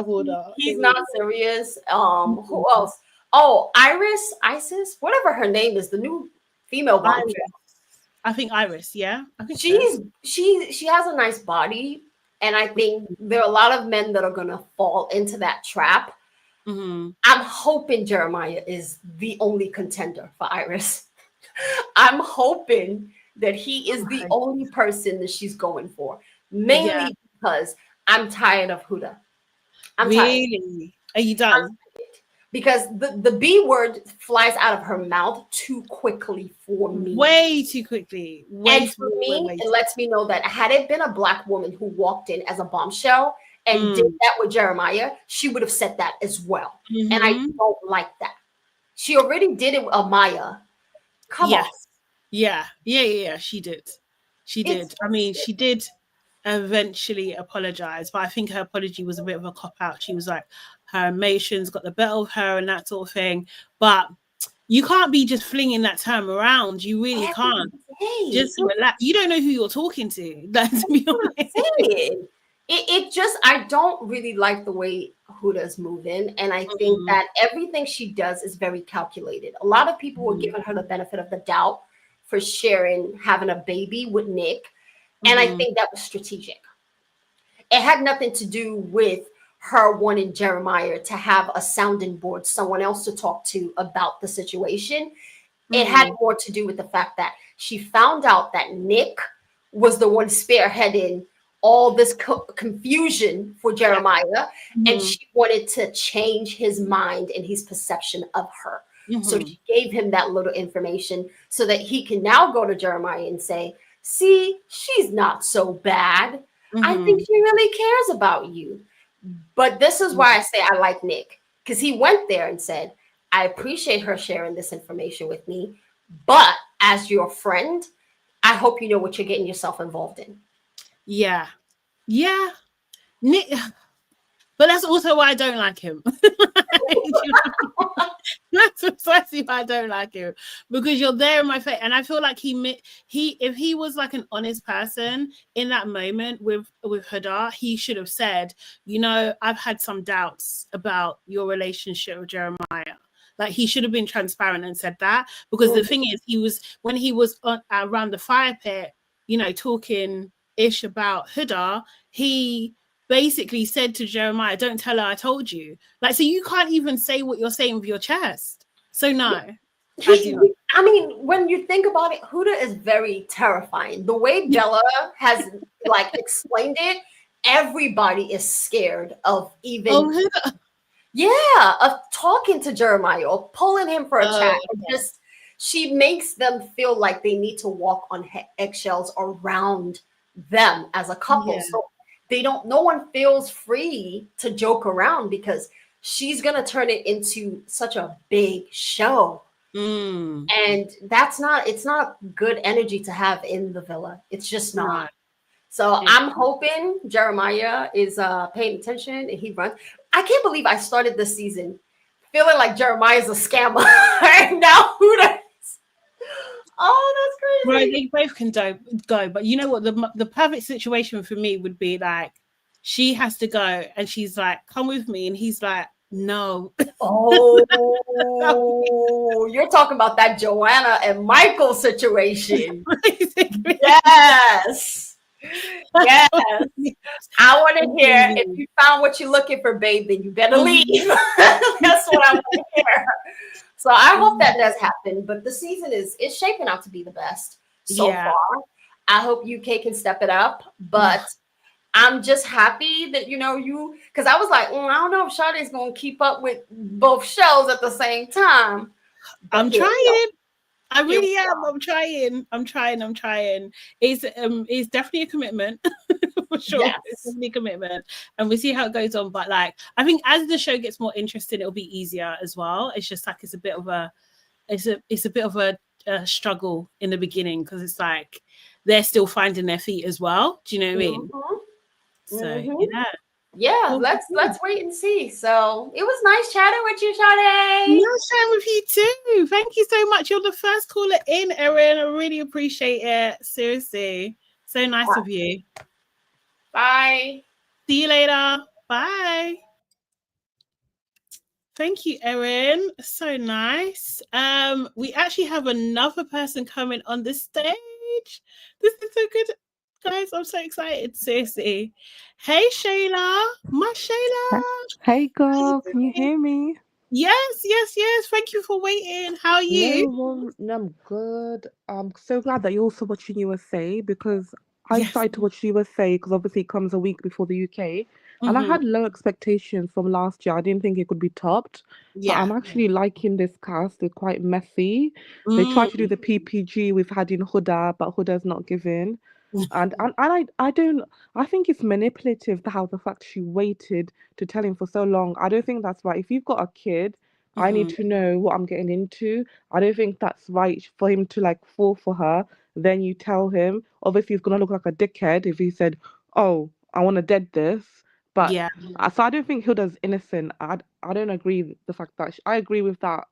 order. He's not serious. Who else? Oh, Isis, whatever her name is, the new female body. I think Iris, yeah. I think she has a nice body. And I think there are a lot of men that are gonna fall into that trap. I'm hoping Jeremiah is the only contender for Iris. I'm hoping that he is the only person that she's going for, mainly because I'm tired of Huda. I'm tired. Are you done? Because the B word flies out of her mouth too quickly for me. Way too quickly. And for me, it lets me know that had it been a Black woman who walked in as a bombshell and did that with Jeremiah, she would have said that as well. And I don't like that. She already did it with Amaya. Come on. Yeah, she did. She did eventually apologize, but I think her apology was a bit of a cop-out. She was like, her emotions got the better of her and that sort of thing. But you can't be just flinging that term around. You really can't. Just relax. You don't know who you're talking to. That's to be honest. It just, I don't really like the way Huda's moving. And I think that everything she does is very calculated. A lot of people were giving her the benefit of the doubt for having a baby with Nick. And I think that was strategic. It had nothing to do with her wanting Jeremiah to have a sounding board, someone else to talk to about the situation. It had more to do with the fact that she found out that Nick was the one spearheading all this confusion for Jeremiah, and she wanted to change his mind and his perception of her. So she gave him that little information so that he can now go to Jeremiah and say, see, she's not so bad. I think she really cares about you. But this is why I say I like Nick, because he went there and said, I appreciate her sharing this information with me, but as your friend, I hope you know what you're getting yourself involved in. Yeah. Nick, but that's also why I don't like him. That's precisely why I don't like him, because you're there in my face, and I feel like if he was like an honest person in that moment with Huda, he should have said, you know, I've had some doubts about your relationship with Jeremiah. Like, he should have been transparent and said that, because the thing is, when he was around the fire pit, you know, talking ish about Huda, he basically said to Jeremiah, don't tell her I told you. Like, so you can't even say what you're saying with your chest. So no. I mean, when you think about it, Huda is very terrifying. The way Bella has like explained it, everybody is scared of even of talking to Jeremiah or pulling him for a chat. Just, she makes them feel like they need to walk on eggshells around them as a couple. So no one feels free to joke around, because she's gonna turn it into such a big show. And it's not good energy to have in the villa. It's just not. So I'm hoping Jeremiah is paying attention and he runs. I can't believe I started this season feeling like Jeremiah's a scammer. And now Huda. Oh, that's crazy. Right, they both can go, but you know what? The perfect situation for me would be like, she has to go, and she's like, "Come with me," and he's like, "No." Oh, you're talking about that Joanna and Michael situation. Yes. Yes. I want to hear, if you found what you're looking for, babe, then you better leave. That's what I want to hear. So I hope that does happen, but the season is shaping out to be the best so far. I hope UK can step it up, but I'm just happy that, you know, because I was like, I don't know if Sade's going to keep up with both shows at the same time. I'm trying. I really am. I'm trying. It's definitely a commitment. For sure. Yes. It's definitely a commitment. And we see how it goes on. But like, I think as the show gets more interesting, it'll be easier as well. It's just like, it's a bit of a struggle in the beginning, because it's like they're still finding their feet as well. Do you know what I mean? So yeah, let's wait and see. So it was nice chatting with you, Sade. Nice chatting with you too. Thank you so much. You're the first caller in, Erin. I really appreciate it. Seriously, so nice of you. Bye. See you later. Bye. Thank you, Erin. So nice. We actually have another person coming on the stage. This is so good. Guys, I'm so excited. Seriously. Hey, Shayla. My Shayla. Hey, girl. Can you hear me? Yes. Thank you for waiting. How are you? No, I'm good. I'm so glad that you're also watching USA, because I started to watch USA because obviously it comes a week before the UK. And I had low expectations from last year. I didn't think it could be topped. But I'm actually liking this cast. They're quite messy. They tried to do the PPG we've had in Huda, but Huda's not giving. And I think it's manipulative how the fact she waited to tell him for so long. I don't think that's right. If you've got a kid, I need to know what I'm getting into. I don't think that's right for him to like fall for her. Then you tell him. Obviously, he's gonna look like a dickhead if he said, "Oh, I want to dead this." But so I don't think Hilda's innocent. I don't agree with the fact that I agree with that,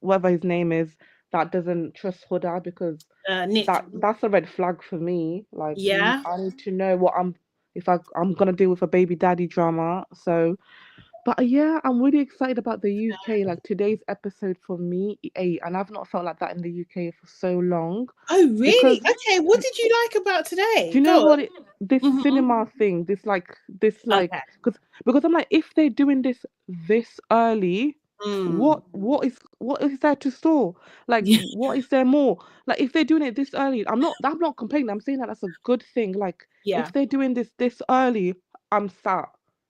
whatever his name is, that doesn't trust Huda, because Nick. that's a red flag for me. Like, I need to know what I'm gonna deal with a baby daddy drama. So, but I'm really excited about the UK. Like, today's episode for me, and I've not felt like that in the UK for so long. Oh, really? Okay, what did you like about today? Do you know what? This cinema thing, because I'm like, if they're doing this early, Mm. What is there to store? Like, Yeah. what is there more? Like, if they're doing it this early, I'm not complaining. I'm saying that that's a good thing. Like, Yeah. if they're doing this early, I'm sat.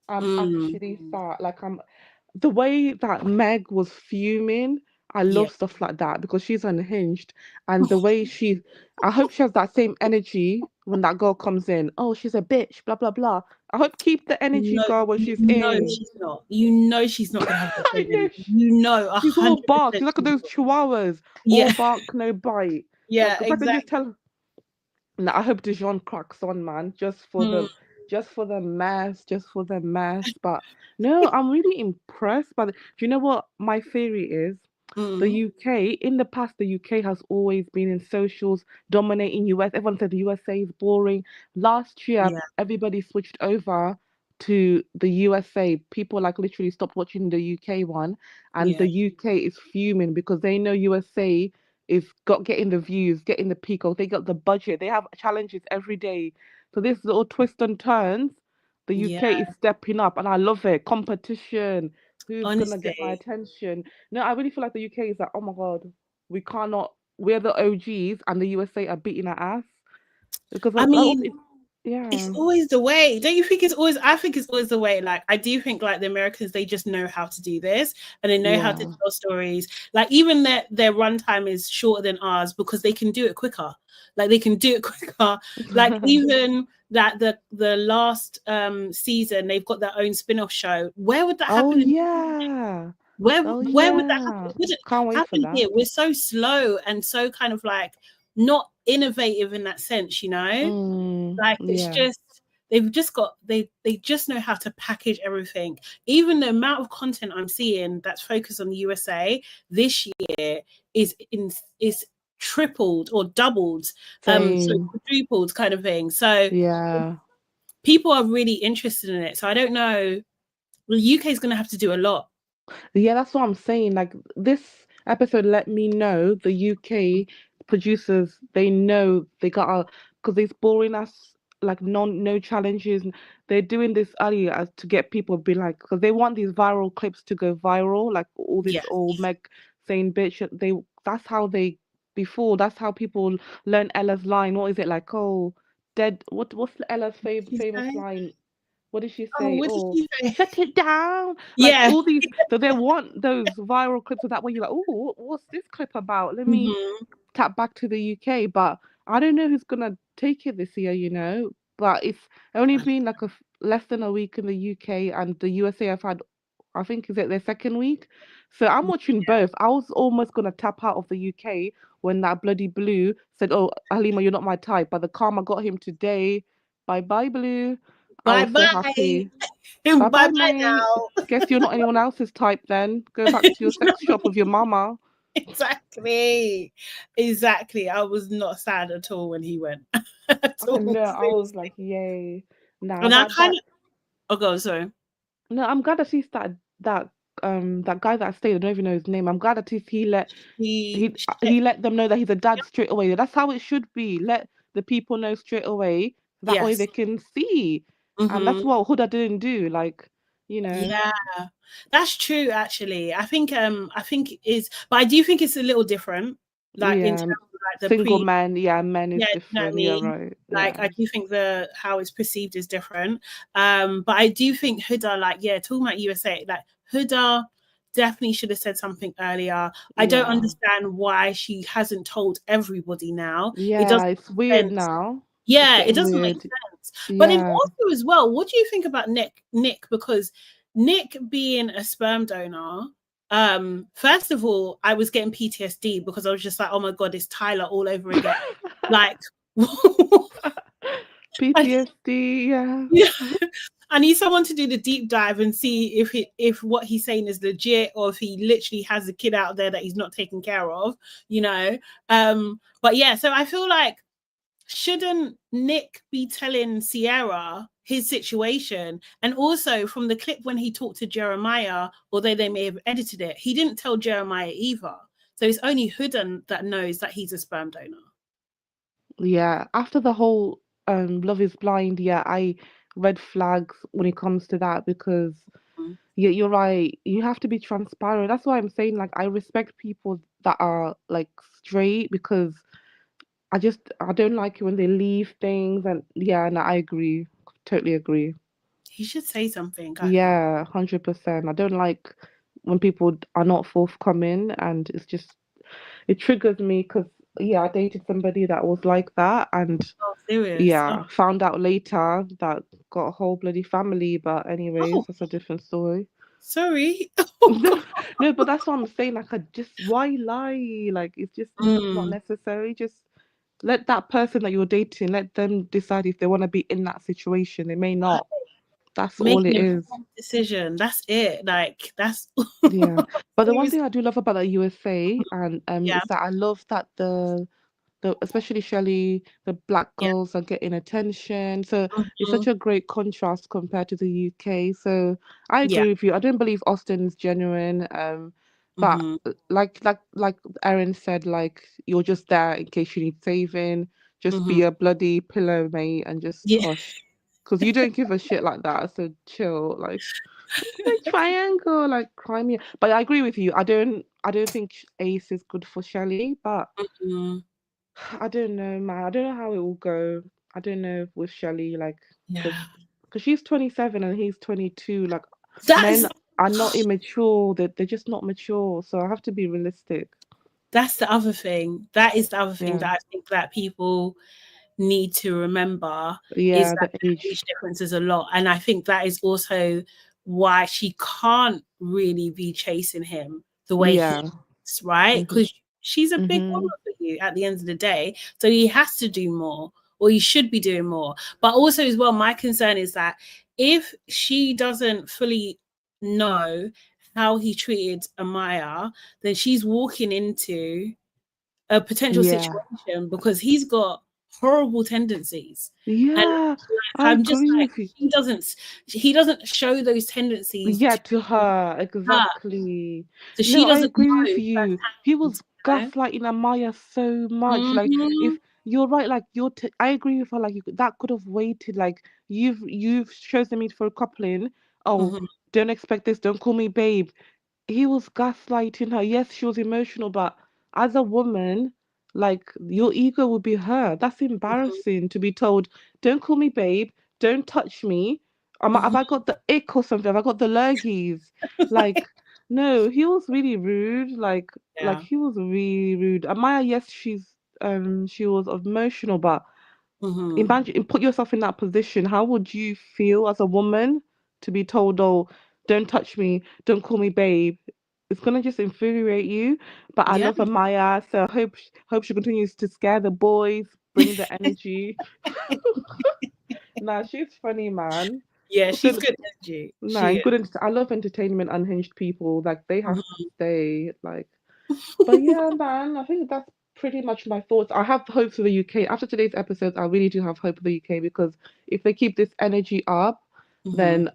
I'm Mm. actually sat. Like, the way that Meg was fuming. I Yeah. love stuff like that because she's unhinged, and the way I hope she has that same energy when that girl comes in. Oh, she's a bitch, blah blah blah. I hope keep the energy, No, girl, when she's no, in. she's not. You know she's not gonna have the I same know. energy. You know, She's all 100% bark. She's like she's those not. chihuahuas, all Yeah, bark, no bite. Like yeah, if I can just exactly. tell, nah, I hope Dijon cracks on, man, Mm, just for the mess, just for the mess. But no, I'm really impressed by the. Do you know what my theory is? The mm, UK, in the past, the UK has always been in socials, dominating US. Everyone said the USA is boring. Last year, yeah, everybody switched over to the USA. People like literally stopped watching the UK one, and yeah, the UK is fuming because they know USA is getting the views, getting the peacock. They got the budget. They have challenges every day. So this little twist and turns, the yeah. UK is stepping up, and I love it. Competition. Who's gonna get my Honestly, attention? No, I really feel like the UK is like, oh my god, we cannot. We're the OGs, and the USA are beating our ass because I mean, it's yeah, always the way. Don't you think it's always? I think it's always the way. Like I do think like the Americans, they just know how to do this, and they know how to yeah, tell stories. Like even their runtime is shorter than ours because they can do it quicker. Like they can do it quicker. Like even that the last season, they've got their own spin-off show. Where would that oh happen in yeah, oh where would that happen? yeah, It wouldn't can't wait for happen that. here. We're so slow and so kind of like not innovative in that sense, you know? Like it's Yeah, just they've just got they just know how to package everything. Even the amount of content I'm seeing that's focused on the USA this year is tripled or doubled, so same. quadrupled kind of thing. So Yeah. people are really interested in it. So I don't know. The UK is going to have to do a lot. Yeah, that's what I'm saying. Like this episode let me know the UK producers, they know they gotta, because it's boring us like no challenges. They're doing this early as to get people be like, because they want these viral clips to go viral, like all this Yes. old Meg saying bitch. That's how they before. That's how people learn Ella's line. What is it like? Oh, dead. What's Ella's famous line? What did she Oh, say? what did Oh, she say? shut it down. Like Yeah. all these, so they want those viral clips of that where you're like, oh, what's this clip about? Let me Mhm. tap back to the UK. But I don't know who's gonna take it this year, But it's only been like less than a week in the UK, and the USA have had, I think, is it their second week? So I'm watching both. I was almost gonna tap out of the UK when that bloody Blue said, "Oh, Halima, you're not my type," but the karma got him today. Bye bye, Blue. I Bye was so bye. happy. Bye Bye bye, bye mate. now. Guess you're not anyone else's type then. Go back to your sex shop with your mama. Exactly. Exactly. I was not sad at all when he went. At I all. know. I was like, yay. Nah, And I that kind that of oh god, sorry. no, I'm glad that he started that guy that stayed. I don't even know his name. I'm glad that he let He he let them know that he's a dad straight away. That's how it should be. Let the people know straight away. That way yes. they can see. And that's Hmm. what Huda didn't do. Like. Yeah, that's true actually. I think is but I do think it's a little different, like in terms Yeah. of like the Single pre man, yeah, men is yeah, you know what I different. Yeah, mean? right. Like Yeah. I do think the how it's perceived is different. But I do think Huda, like, yeah, talking about USA, like Huda definitely should have said something earlier. I don't Yeah. understand why she hasn't told everybody now. It Yeah, doesn't it's make weird sense. now. It's Yeah, it getting doesn't make weird. sense. But then Yeah. also as well, what do you think about Nick? Because Nick being a sperm donor, first of all, I was getting PTSD because I was just like, oh my god, it's Tyler all over again. Like I, PTSD, yeah. yeah, I need someone to do the deep dive and see if what he's saying is legit or if he literally has a kid out there that he's not taking care of, you know. But yeah, so I feel like shouldn't Nick be telling Sierra his situation? And also from the clip when he talked to Jeremiah, although they may have edited it, he didn't tell Jeremiah either. So it's only Hooden that knows that he's a sperm donor. Yeah. After the whole Love is Blind, yeah, I red flags when it comes to that because yeah, you're right. You have to be transparent. That's why I'm saying, like, I respect people that are like straight, because I don't like it when they leave things, and yeah, no, I agree. Totally agree. He should say something, I think. Yeah, 100%. I don't like when people are not forthcoming, and it triggers me, because yeah, I dated somebody that was like that, and Oh, serious. yeah, found out later that got a whole bloody family. But anyways, Oh, that's a different story. sorry. Oh No, God. no, but that's what I'm saying. Like, why lie? Like, it's just not Mm. necessary. Just let that person that you're dating, let them decide if they want to be in that situation. They may not. That's Make all an it is. informed decision. That's it. Like that's Yeah. But the one seriously. thing I do love about the USA, and Yeah. is that I love that especially Shelley, the black Yeah. girls are getting attention. So it's Mhm. such a great contrast compared to the UK. So I Yeah. agree with you. I don't believe Austin is genuine. But Mhm. like Erin said, like, you're just there in case you need saving. Just be Mhm. a bloody pillow mate and just Yeah. hush. Because you don't give a shit like that. So chill. Like triangle, like cry me. But I agree with you. I don't think Ace is good for Shelley, but Mhm. I don't know, man. I don't know how it will go. I don't know with Shelley, like, because Yeah. she's 27 and he's 22. Like, That's men are not immature. They're just not mature. So I have to be realistic. that's the other thing. That is the other thing Yeah. that I think that people need to remember is Yeah, that the the age. age difference is a lot. And I think that is also why she can't really be chasing him the way he Yeah. is, right? Mm-hmm. Because she's a big woman Mm-hmm. for you at the end of the day. So he has to do more, or he should be doing more. But also, as well, my concern is that if she doesn't fully know how he treated Amaya, then she's walking into a potential Yeah. situation because he's got horrible tendencies. And Yeah. like, I I'm just agree like, with you. he doesn't show those tendencies Yeah, to to her, her. exactly. So No, she I doesn't agree with know you. He firsthand, was gaslighting Amaya so much. Like, Mm-hmm, if you're right, like, I agree with her. Like, that could have waited. Like, you've chosen me for a coupling. Oh, mm-hmm, don't expect this. Don't call me babe. He was gaslighting her. Yes, she was emotional, but as a woman, like, your ego would be hurt. That's embarrassing to be told, don't call me babe, don't touch me. Have mm-hmm, I got the ick or something? Have I got the lurgies? Like, no, he was really rude. Like yeah. he was really rude. Amaya, yes, she was emotional, but Mm-hmm, imagine, put yourself in that position. How would you feel as a woman to be told, "Oh, don't touch me, don't call me babe"? It's gonna just infuriate you. But I yeah. love Amaya, so I hope she continues to scare the boys, bring the energy. Nah, she's funny, man. Yeah, she's So good energy. nah, She is. good. I love entertainment, unhinged people. Like, they have to Mhm. stay. Like, but yeah, man, I think that's pretty much my thoughts. I have hope for the UK. After today's episodes, I really do have hope for the UK, because if they keep this energy up, Mhm. then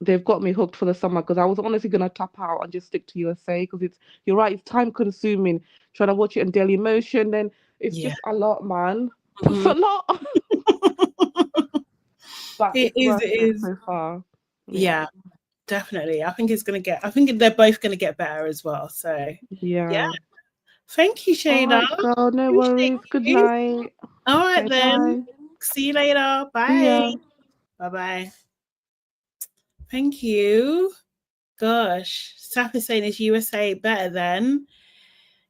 they've got me hooked for the summer. Because I was honestly gonna tap out and just stick to USA, because you're right, it's time consuming trying to watch it in Daily Motion. Then it's Yeah. just a lot, man. It's a Mhm. lot, but It it's is. worth It it is. so far. Yeah, Yeah. Definitely. I think it's gonna get. I think they're both gonna get better as well. So yeah. yeah. Thank you, All Shayna. right, girl. No Appreciate worries. Good you. night. All right Bye then. bye. See you later. See Bye. ya. Bye bye. Thank you. Gosh. Saf is saying is USA better then?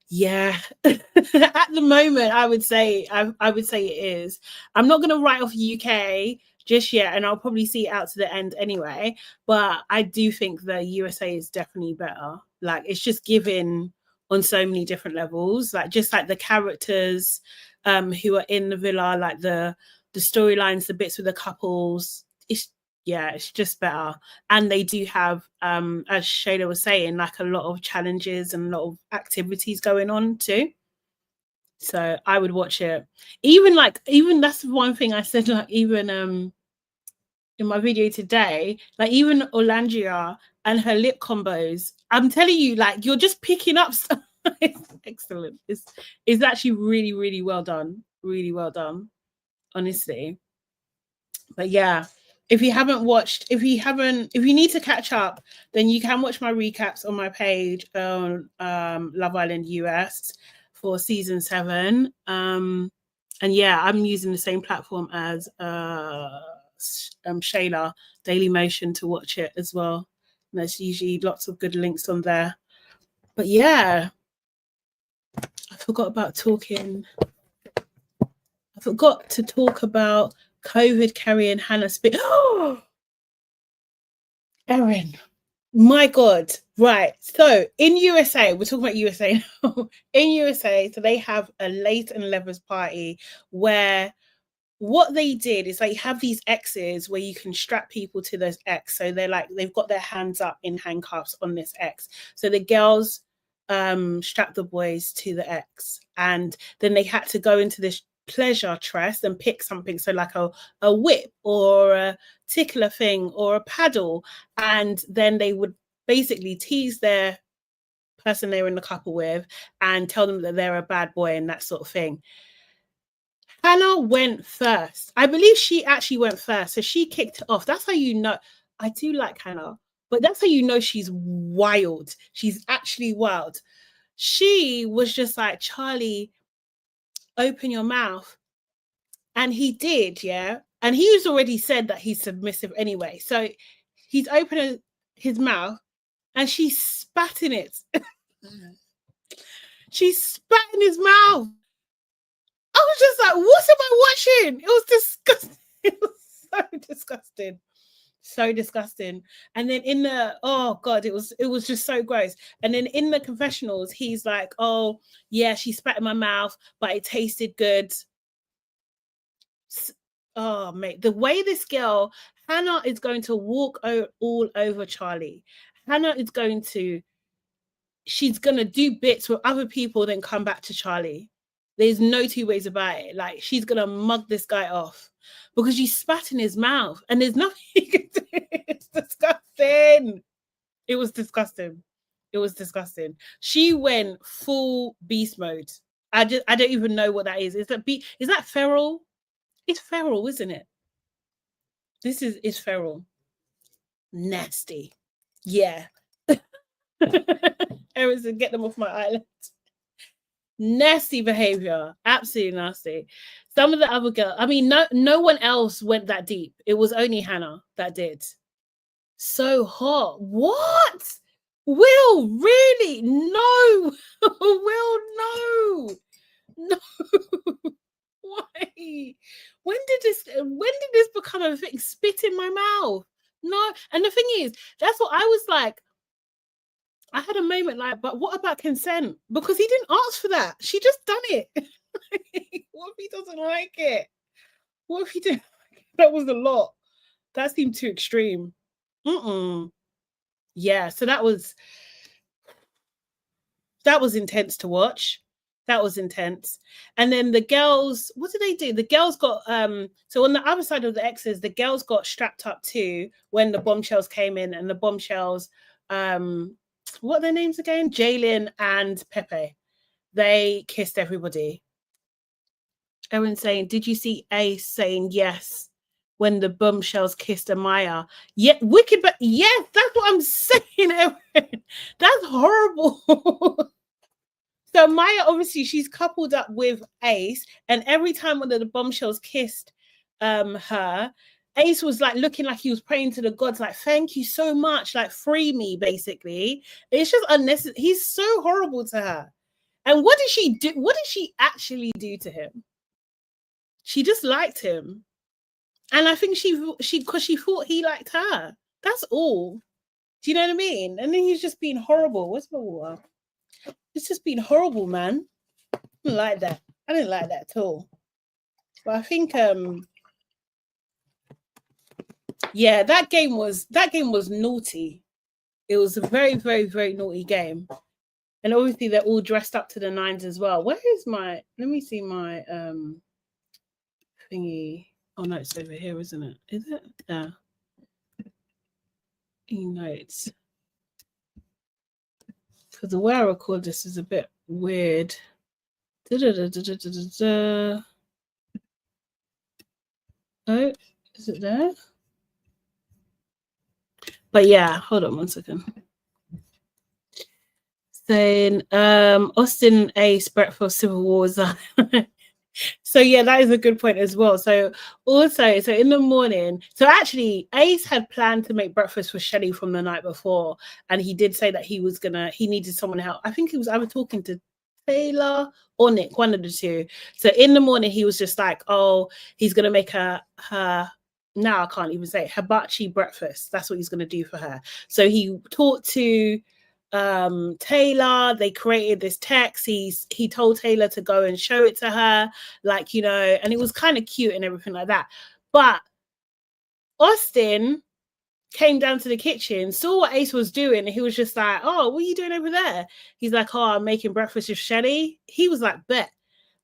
Yeah. At the moment, I would say it is. I'm not gonna write off UK just yet, and I'll probably see it out to the end anyway. But I do think the USA is definitely better. Like it's just given on so many different levels. Like just like the characters who are in the villa, like the storylines, the bits with the couples. It's just better. And they do have, as Shayla was saying, like a lot of challenges and a lot of activities going on too. So I would watch it. Even that's one thing I said, like even in my video today, like even Olandria and her lip combos, I'm telling you, like you're just picking up stuff. It's excellent. It's actually really, really well done. Really well done, honestly. But yeah, if you need to catch up, then you can watch my recaps on my page on Love Island US for season 7. And yeah, I'm using the same platform as Shayla, Dailymotion, to watch it as well. And there's usually lots of good links on there. But yeah, I forgot to talk about COVID carrying Hannah Spin. Erin, my God. Right. So in USA, we're talking about USA now. In USA, so they have a late and levers party where what they did is they have these X's where you can strap people to those X. So they've got their hands up in handcuffs on this X. So the girls strap the boys to the X, and then they had to go into this pleasure trust and pick something, so like a whip or a tickler thing or a paddle, and then they would basically tease their person they were in the couple with and tell them that they're a bad boy and that sort of thing. Hannah went first. I believe she actually went first, so she kicked it off. That's how you know. I do like Hannah, but that's how you know she's wild. She's actually wild. She was just like, Charlie, open your mouth. And he did, yeah. And he's already said that he's submissive anyway. So he's opened his mouth and she spat in it. She spat in his mouth. I was just like, what am I watching? It was disgusting. It was so disgusting. So disgusting. And then in the, oh God, it was just so gross. And then in the confessionals, he's like, oh yeah, she spat in my mouth, but it tasted good. Oh mate, the way this girl, Hannah, is going to walk all over Charlie. Hannah is going to, she's going to do bits with other people, then come back to Charlie. There's no two ways about it. Like, she's going to mug this guy off because she spat in his mouth and there's nothing he can do. It's disgusting. It was disgusting. It was disgusting. She went full beast mode. I don't even know what that is. Is that feral? It's feral, isn't it? It's feral. Nasty. Yeah. Erin said, get them off my island. Nasty behavior. Absolutely nasty. Some of the other girls, I mean, no one else went that deep. It was only Hannah that did. So hot. What? Will, really? No. Will, no. No. Why? When did this become a thing? Spit in my mouth. No. And the thing is, that's what I was like. I had a moment like, but what about consent? Because he didn't ask for that. She just done it. What if he doesn't like it? What if he didn't? That was a lot. That seemed too extreme. Yeah, so that was intense to watch. That was intense. And then the girls, what did they do? The girls got so on the other side of the X's, the girls got strapped up too when the bombshells came in, and the bombshells, what are their names again? Jalen and Pepe. They kissed everybody. Erin saying, did you see Ace saying yes when the bombshells kissed Amaya? Yeah, wicked, but yes, that's what I'm saying, Erin. That's horrible. So Maya, obviously, she's coupled up with Ace, and every time one of the bombshells kissed her, Ace was like looking like he was praying to the gods, like, thank you so much, like, free me, basically. It's just unnecessary. He's so horrible to her. And what did she do? What did she actually do to him? She just liked him. And I think because she thought he liked her. That's all. Do you know what I mean? And then he's just being horrible. Where's my water? It's just been horrible, man. I didn't like that. I didn't like that at all. But I think yeah, that game was naughty. It was a very, very, very naughty game. And obviously they're all dressed up to the nines as well. Where is my, let me see my thingy. Oh no, it's over here, isn't it? Is it? Yeah. E-notes. Because the way I record this is a bit weird. Oh, is it there? But yeah, hold on 1 second. Saying Austin Ace breakfast Civil Wars. So yeah, that is a good point as well. So also, so in the morning, so actually Ace had planned to make breakfast for Shelly from the night before, and he did say that he needed someone to help. I think he was either talking to Taylor or Nick, one of the two. So in the morning, he was just like, oh, he's gonna make her now I can't even say it, hibachi breakfast. That's what he's gonna do for her. So he talked to Taylor. They created this text. He told Taylor to go and show it to her, like, you know, and it was kind of cute and everything like that. But Austin came down to the kitchen, saw what Ace was doing, and he was just like, oh, what are you doing over there? He's like, oh, I'm making breakfast with Shelly. He was like, bet.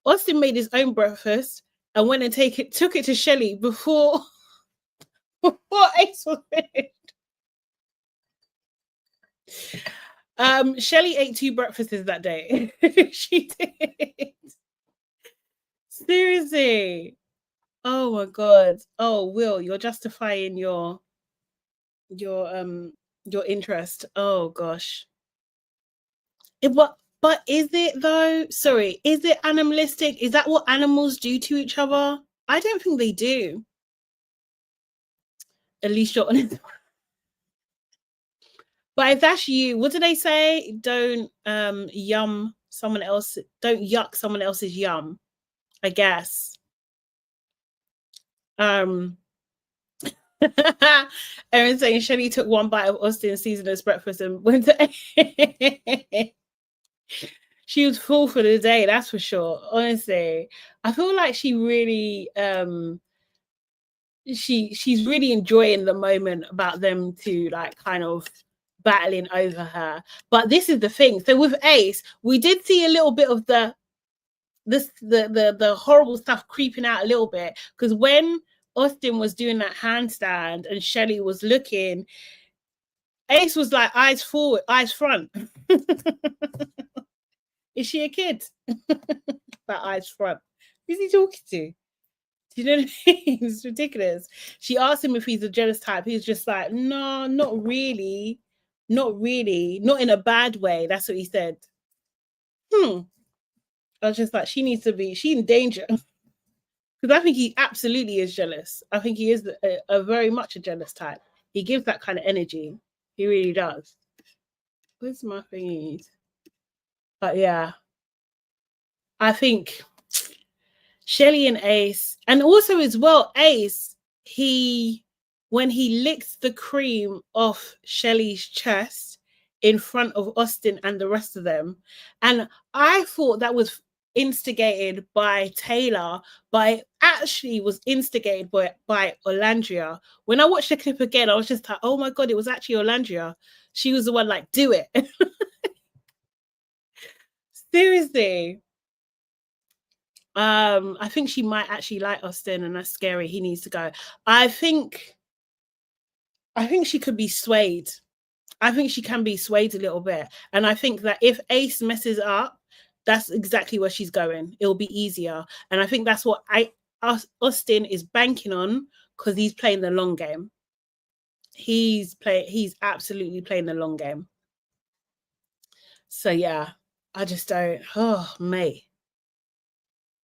Austin made his own breakfast and went and took it to Shelly before Ace was finished. Shelly ate 2 breakfasts that day. She did. Seriously. Oh my god. Oh, Will, you're justifying your interest. Oh gosh. But is it though? Sorry, is it animalistic? Is that what animals do to each other? I don't think they do. At least you're honest. But if that's you, what do they say? Don't yum someone else. Don't yuck someone else's yum, I guess. Erin saying Shelly took 1 bite of Austin's seasonless breakfast and went to she was full for the day, that's for sure. Honestly, I feel like she really she's really enjoying the moment about them to like kind of battling over her. But this is the thing. So with Ace, we did see a little bit of the horrible stuff creeping out a little bit, because when Austin was doing that handstand and Shelly was looking, Ace was like eyes forward, eyes front. Is she a kid? That eyes front. Who's he talking to? Do you know what I mean? It's ridiculous. She asked him if he's a jealous type. He's just like, no, not really. Not really. Not in a bad way. That's what he said. I was just like, she's in danger. Because I think he absolutely is jealous. I think he is a very much a jealous type. He gives that kind of energy. He really does. Where's my thingies? But yeah, I think Shelly and Ace, and also as well, Ace, when he licks the cream off Shelly's chest in front of Austin and the rest of them, and I thought that was instigated by Taylor, but it actually was instigated by Olandria. When I watched the clip again, I was just like, oh my god, it was actually Olandria. She was the one like, do it. Seriously. I think she might actually like Austin, and that's scary. He needs to go. I think she could be swayed. I think she can be swayed a little bit. And I think that if Ace messes up, that's exactly where she's going. It'll be easier. And I think that's what Austin is banking on, because he's playing the long game. He's absolutely playing the long game. So yeah, I just don't, mate.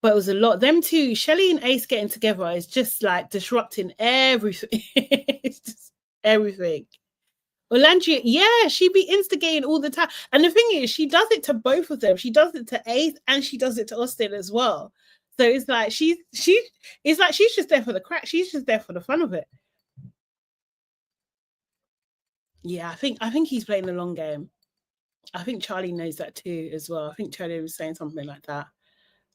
But it was a lot. Them two, Shelly and Ace getting together is just like disrupting everything. It's just everything. Olandria, yeah, she be instigating all the time. And the thing is, she does it to both of them. She does it to Ace and she does it to Austin as well. So it's like she's just there for the crack. She's just there for the fun of it. Yeah, I think he's playing the long game. I think Charlie knows that too as well. I think Charlie was saying something like that.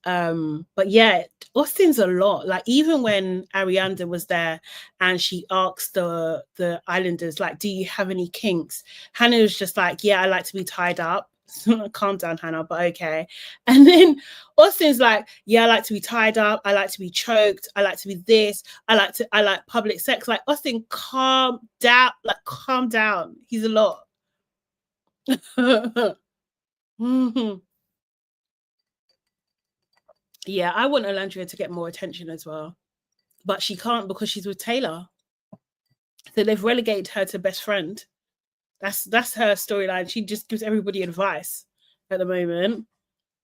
But yeah, Austin's a lot. Like even when Arianda was there and she asked the islanders, like, do you have any kinks? Hannah was just like, yeah, I like to be tied up. Calm down, Hannah, but okay. And then Austin's like, yeah, I like to be tied up, I like to be choked, I like to be this, I like public sex. Like, Austin, calm down. He's a lot. Yeah, I want Olandria to get more attention as well. But she can't because she's with Taylor. So they've relegated her to best friend. That's her storyline. She just gives everybody advice at the moment.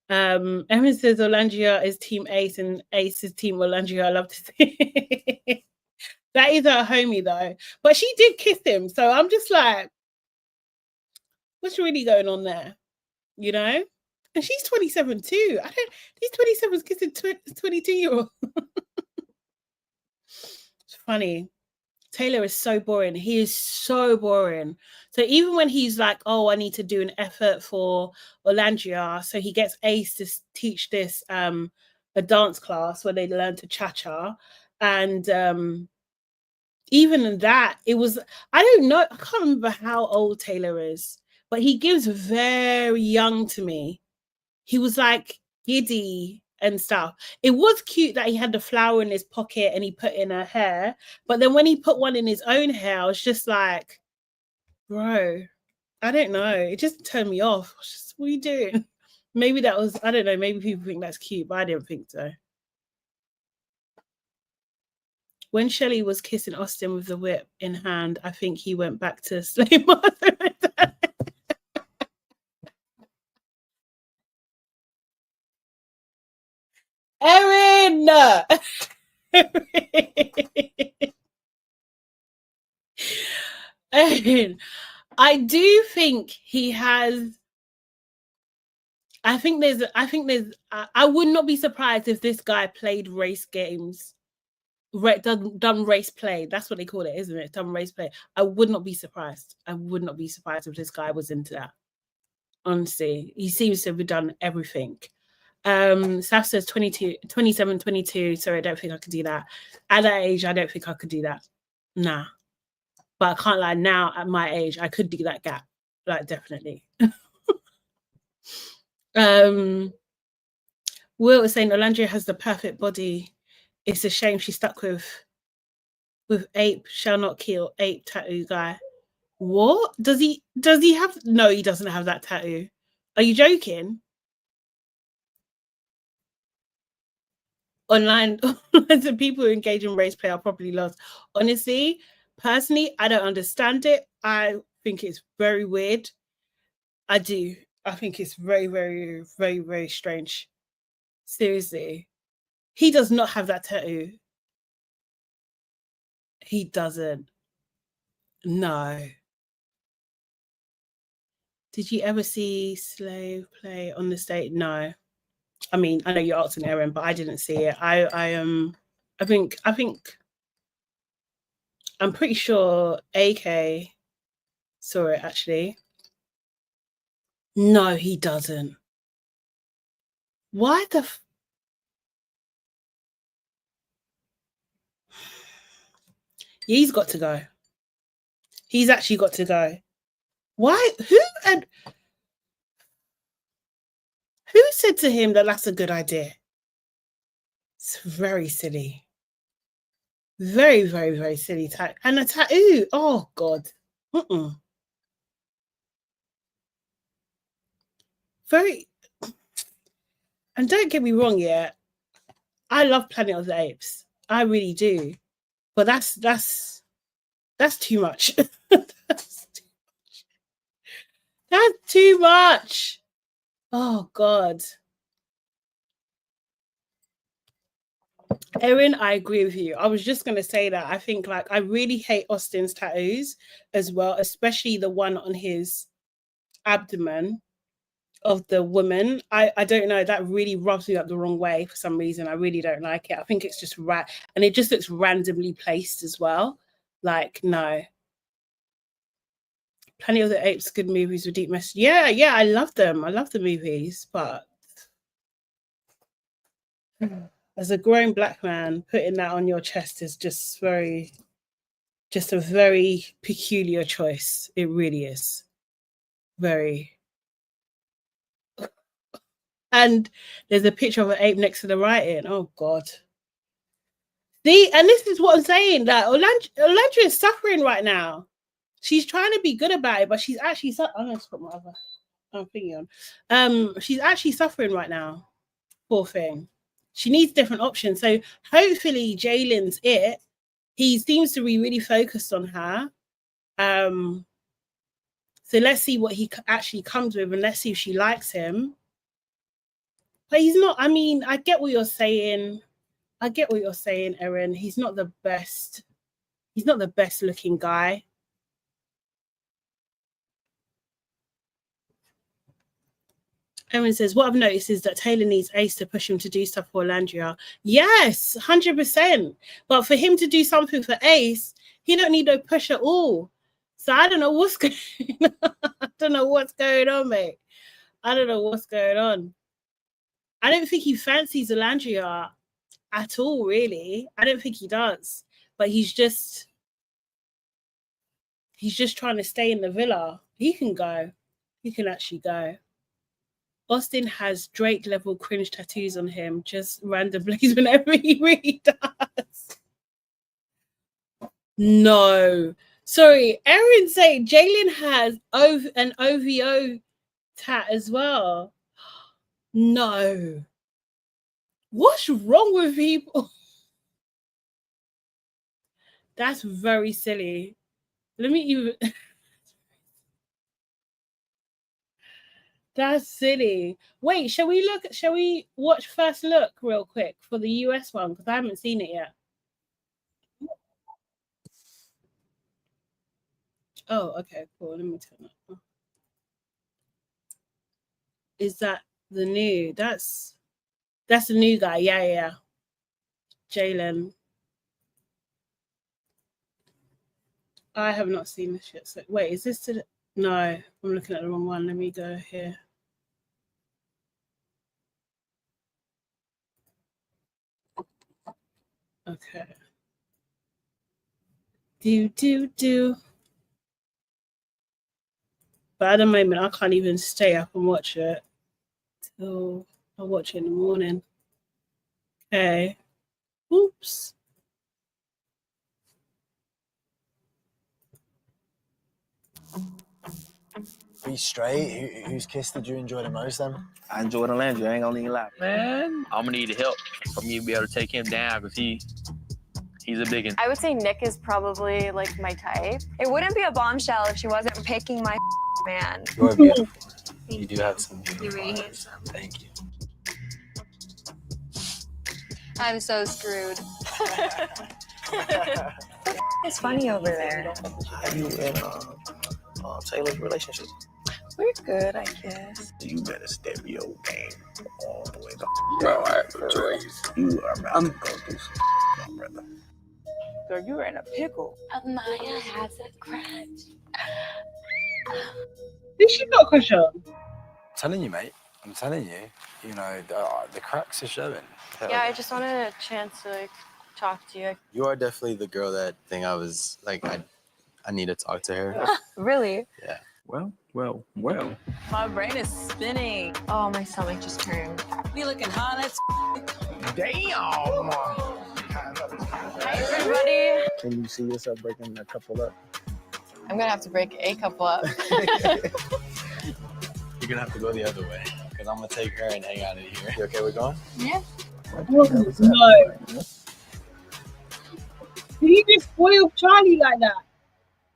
Evan says Olandria is team Ace and Ace is team Olandria. I love to see. That is her homie though. But she did kiss him. So I'm just like, what's really going on there? You know? And she's 27 too. These 27s kissing 22-year-old. It's funny. Taylor is so boring. He is so boring. So even when he's like, oh, I need to do an effort for Olandria, so he gets Ace to teach this a dance class where they learn to cha-cha. And even in that, it was, I don't know, I can't remember how old Taylor is, but he gives very young to me. He was like giddy and stuff. It was cute that he had the flower in his pocket and he put in her hair, but then when he put one in his own hair, I was just like, bro, I don't know. It just turned me off. Just, what are you doing? Maybe that was, I don't know, maybe people think that's cute, but I didn't think so. When Shelley was kissing Austin with the whip in hand, I think he went back to slave master. Erin! Erin, I do think he has. I would not be surprised if this guy played race games, done race play. That's what they call it, isn't it? Done race play. I would not be surprised. I would not be surprised if this guy was into that. Honestly, he seems to have done everything. Saf says 27, 22. Sorry, I don't think I could do that. At that age, I don't think I could do that. Nah. But I can't lie, now at my age, I could do that gap. Like, definitely. Will was saying Olandria has the perfect body. It's a shame she stuck with ape shall not kill ape tattoo guy. What? Does he have? No, he doesn't have that tattoo. Are you joking? Online, the people who engage in race play are probably lost. Honestly, personally, I don't understand it. I think it's very weird. I do. I think it's very, very, very, very strange. Seriously. He does not have that tattoo. He doesn't. No. Did you ever see slave play on the stage? No. I mean, I know you're asking Erin, but I didn't see it. I think I'm pretty sure AK saw it actually. No, he doesn't. Why the he's got to go. He's actually got to go. Why? Who said to him that that's a good idea? It's very silly. Very, very, very silly. And a tattoo. Oh, God. Very. And don't get me wrong, yeah. I love Planet of the Apes. I really do. But that's too much. That's too much. Oh, God. Erin, I agree with you. I was just going to say that. I think, like, I really hate Austin's tattoos as well, especially the one on his abdomen of the woman. I don't know. That really rubs me up the wrong way for some reason. I really don't like it. I think it's just and it just looks randomly placed as well. Like, no. Planet of the Apes, good movies with deep message. Yeah, I love them. I love the movies, but as a grown Black man, putting that on your chest is just a very peculiar choice. It really is. Very. And there's a picture of an ape next to the writing. Oh, God. See, and this is what I'm saying, that Olandria is suffering right now. She's trying to be good about it, but she's actually I'm going to put my other thingy on. She's actually suffering right now. Poor thing. She needs different options. So hopefully Jalen's it, he seems to be really focused on her. So let's see what he actually comes with, and let's see if she likes him. But he's not, I mean, I get what you're saying. I get what you're saying, Erin. He's not the best. He's not the best looking guy. Erin says, what I've noticed is that Taylor needs Ace to push him to do stuff for Landria. Yes, 100%. But for him to do something for Ace, he don't need no push at all. So I don't know what's going on. I don't know what's going on, mate. I don't know what's going on. I don't think he fancies Landria at all, really. I don't think he does. But he's just trying to stay in the villa. He can go. He can actually go. Austin has Drake level cringe tattoos on him, just randomly whenever he really does. No. Sorry, Erin saying Jalen has an OVO tat as well. No. What's wrong with people? That's very silly. Let me even... That's silly. Wait, shall we watch First Look real quick for the US one? Because I haven't seen it yet. Oh, okay, cool. Let me turn that on. Is that the new? That's the new guy. Yeah. Jalen. I have not seen this yet. So wait, is this no, I'm looking at the wrong one. Let me go here. Okay. Do. But at the moment, I can't even stay up and watch it. So I'll watch it in the morning. Okay. Oops. Be straight. Whose kiss did you enjoy the most then? I enjoyed the Landry. I ain't gonna even lie. Man, I'm gonna need help from you to be able to take him down because he's a big one. I would say Nick is probably like my type. It wouldn't be a bombshell if she wasn't picking my man. You're beautiful. You do have some beautiful You're really eyes. handsome. Thank you. I'm so screwed. It's funny over there. How you in Taylor's relationship? We're good, I guess. You better step your game all the way up. Bro, I have no choice. You are about to go through some my brother. Girl, you're in a pickle. Amaya has a crush. Did she got a crush on? I'm telling you, mate. I'm telling you. You know, the cracks are showing. Yeah, I just wanted a chance to like talk to you. You are definitely the girl that thing I was like, I need to talk to her. Really? Yeah. Well. My brain is spinning. Oh, my stomach just turned. Be looking hot as Damn! Hi, everybody. Can you see yourself breaking a couple up? I'm gonna have to break a couple up. You're gonna have to go the other way because I'm gonna take her and hang out in here. You okay with going? Yeah. No. Did he just spoil Charlie like that?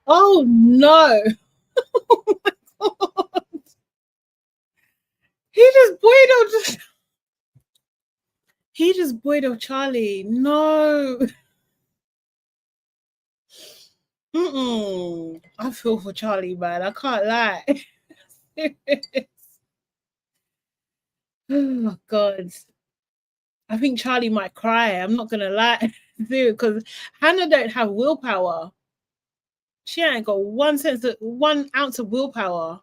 Oh no. Oh my God. He just boiled Charlie. No. I feel for Charlie, man. I can't lie. Oh God. I think Charlie might cry. I'm not gonna lie, dude, because Hannah don't have willpower. She ain't got 1 ounce of willpower.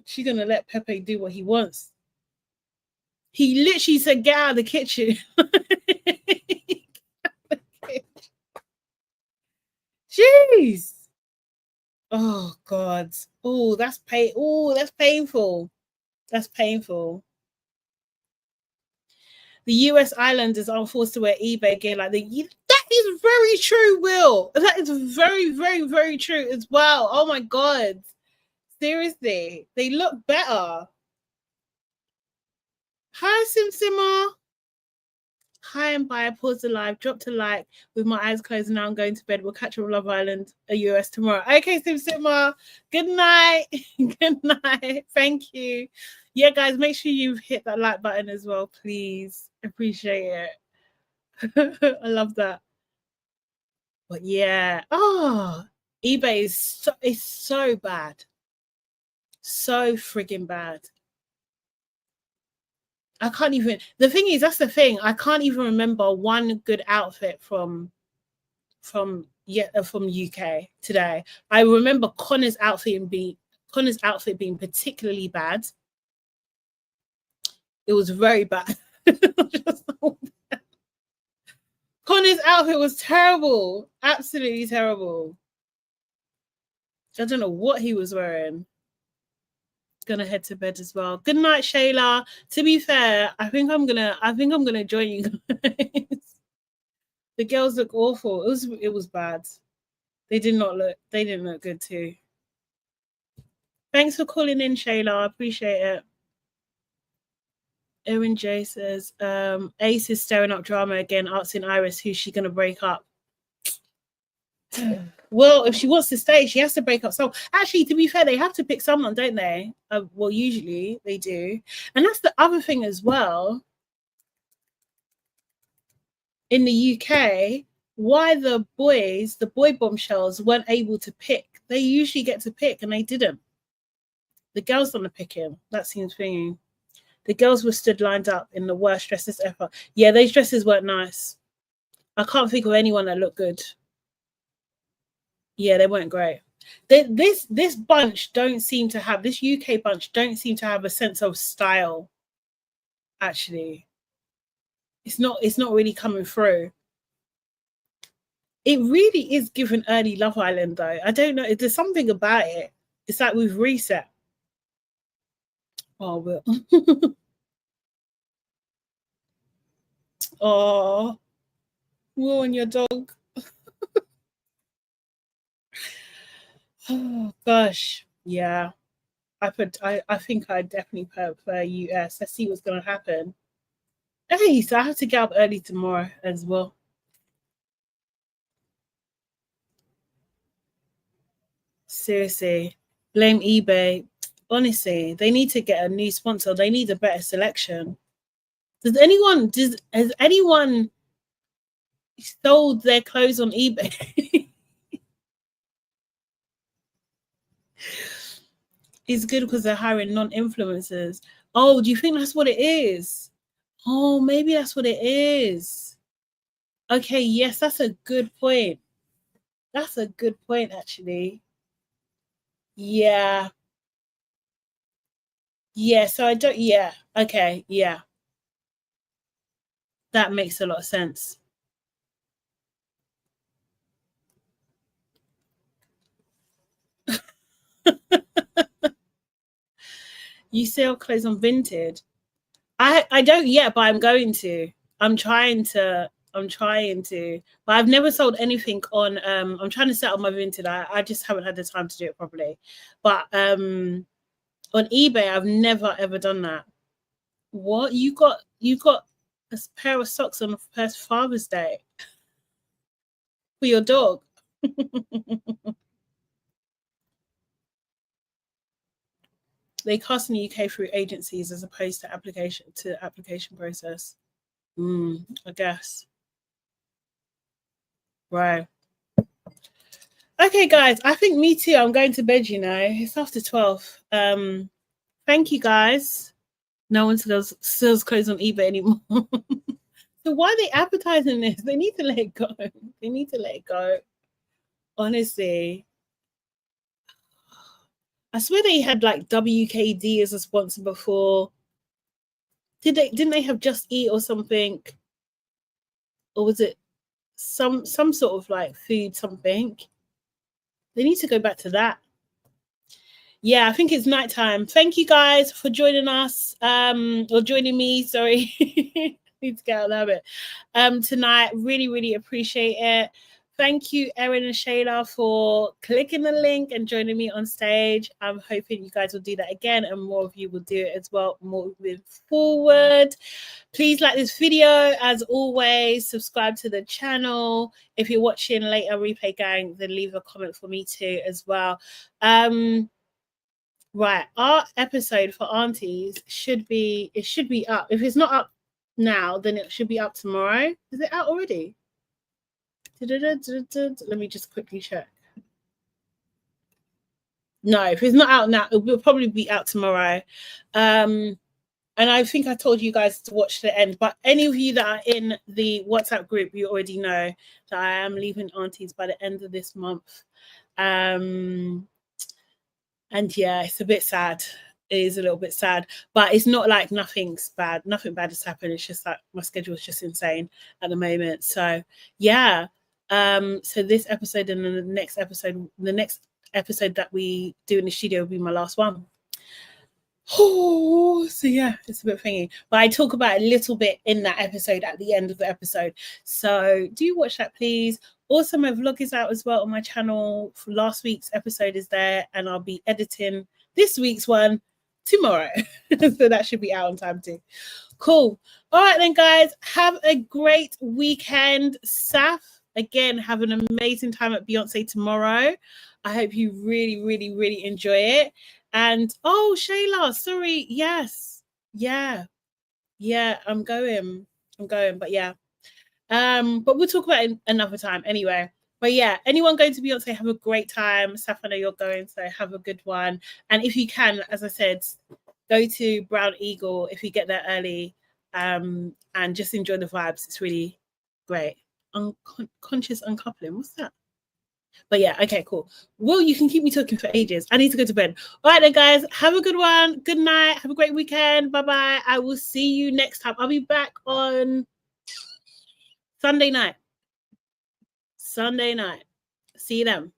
She's gonna let Pepe do what he wants. He literally said, "Get out of the kitchen." Jeez. Oh God. Oh, that's pain. Oh, that's painful. That's painful. The US Islanders are forced to wear eBay gear like that is very true, Will. That is very, very, very true as well. Oh my God. Seriously. They look better. Hi, Simsima. Hi and bye. Pause the live. Dropped a like with my eyes closed. Now I'm going to bed. We'll catch up on Love Island, US tomorrow. Okay, Simma. Good night. Good night. Thank you. Yeah, guys, make sure you hit that like button as well, please. Appreciate it. I love that. But yeah, eBay is so bad. So friggin' bad. I can't even, the thing is, that's the thing. I can't even remember one good outfit from UK today. I remember Connor's outfit being particularly bad. It was very bad. Connor's outfit was terrible. Absolutely terrible. I don't know what he was wearing. Gonna head to bed as well. Good night, Shayla. To be fair, I think I'm gonna join you guys. The girls look awful. It was bad. They didn't look good too. Thanks for calling in, Shayla. I appreciate it. Erin J says, Ace is stirring up drama again, asking Iris who's she gonna break up. Well, if she wants to stay, she has to break up. So actually, to be fair, they have to pick someone, don't they? Well, usually they do. And that's the other thing as well. In the UK, why the boy bombshells weren't able to pick. They usually get to pick and they didn't. The girls want to pick him. That seems thingy. The girls were stood lined up in the worst dresses ever. Yeah, those dresses weren't nice. I can't think of anyone that looked good. Yeah, they weren't great. This bunch don't seem to have, this UK bunch don't seem to have a sense of style. Actually, it's not really coming through. It really is given early Love Island though. I don't know. There's something about it. It's like we've reset. Oh well. Oh, Will and your dog. Oh gosh, yeah. I think I definitely prefer US. Let's see what's gonna happen. Hey, so I have to get up early tomorrow as well. Seriously, blame eBay. Honestly, they need to get a new sponsor. They need a better selection. Has anyone sold their clothes on eBay? It's good because they're hiring non-influencers. Oh, do you think that's what it is? Oh, maybe that's what it is. Okay, yes, that's a good point. That's a good point, actually. Yeah. Yeah, so I don't, yeah. Okay, yeah. That makes a lot of sense. You sell clothes on Vinted? I don't yet, but I'm going to. I'm trying to, but I've never sold anything on I'm trying to set up my Vinted. I just haven't had the time to do it properly. But on eBay, I've never ever done that. What? You got a pair of socks on first Father's Day for your dog? They cast in the UK through agencies as opposed to application process. I guess. Right. Okay, guys. I think me too. I'm going to bed. You know, it's after 12. Thank you, guys. No one sells clothes on eBay anymore. So why are they advertising this? They need to let it go. They need to let it go. Honestly. I swear they had like WKD as a sponsor before. Didn't they have Just Eat or something? Or was it some sort of like food something? They need to go back to that. Yeah, I think it's nighttime. Thank you guys for joining us. Or joining me, sorry. Need to get out of the habit. Tonight. Really, really appreciate it. Thank you, Erin and Shayla, for clicking the link and joining me on stage. I'm hoping you guys will do that again and more of you will do it as well moving forward. Please like this video. As always, subscribe to the channel. If you're watching later, Replay Gang, then leave a comment for me too as well. Right, our episode for aunties should be up. If it's not up now, then it should be up tomorrow. Is it out already? Let me just quickly check. No, if it's not out now, it will probably be out tomorrow. And I think I told you guys to watch the end, but any of you that are in the WhatsApp group, you already know that I am leaving aunties by the end of this month. And yeah, it's a bit sad. It is a little bit sad, but it's not like nothing's bad. Nothing bad has happened. It's just like my schedule is just insane at the moment. So yeah. So this episode and the next episode that we do in the studio will be my last one. Oh, so yeah, it's a bit thingy, but I talk about a little bit in that episode at the end of the episode. So do watch that, please. Also, my vlog is out as well on my channel. For last week's episode is there, and I'll be editing this week's one tomorrow. So that should be out on time too. Cool. All right then, guys, have a great weekend. Saf, again, have an amazing time at Beyonce tomorrow. I hope you really, really, really enjoy it. And oh, Shayla, sorry. Yes. Yeah. I'm going, but yeah. But we'll talk about it another time anyway. But yeah, anyone going to Beyonce, have a great time. Saf, I know you're going, so have a good one. And if you can, as I said, go to Brown Eagle if you get there early, and just enjoy the vibes. It's really great. Conscious uncoupling. What's that? But yeah, okay, cool. Well, you can keep me talking for ages. I need to go to bed. All right then, guys, have a good one. Good night. Have a great weekend. Bye-bye. I will see you next time. I'll be back on Sunday night. See you then.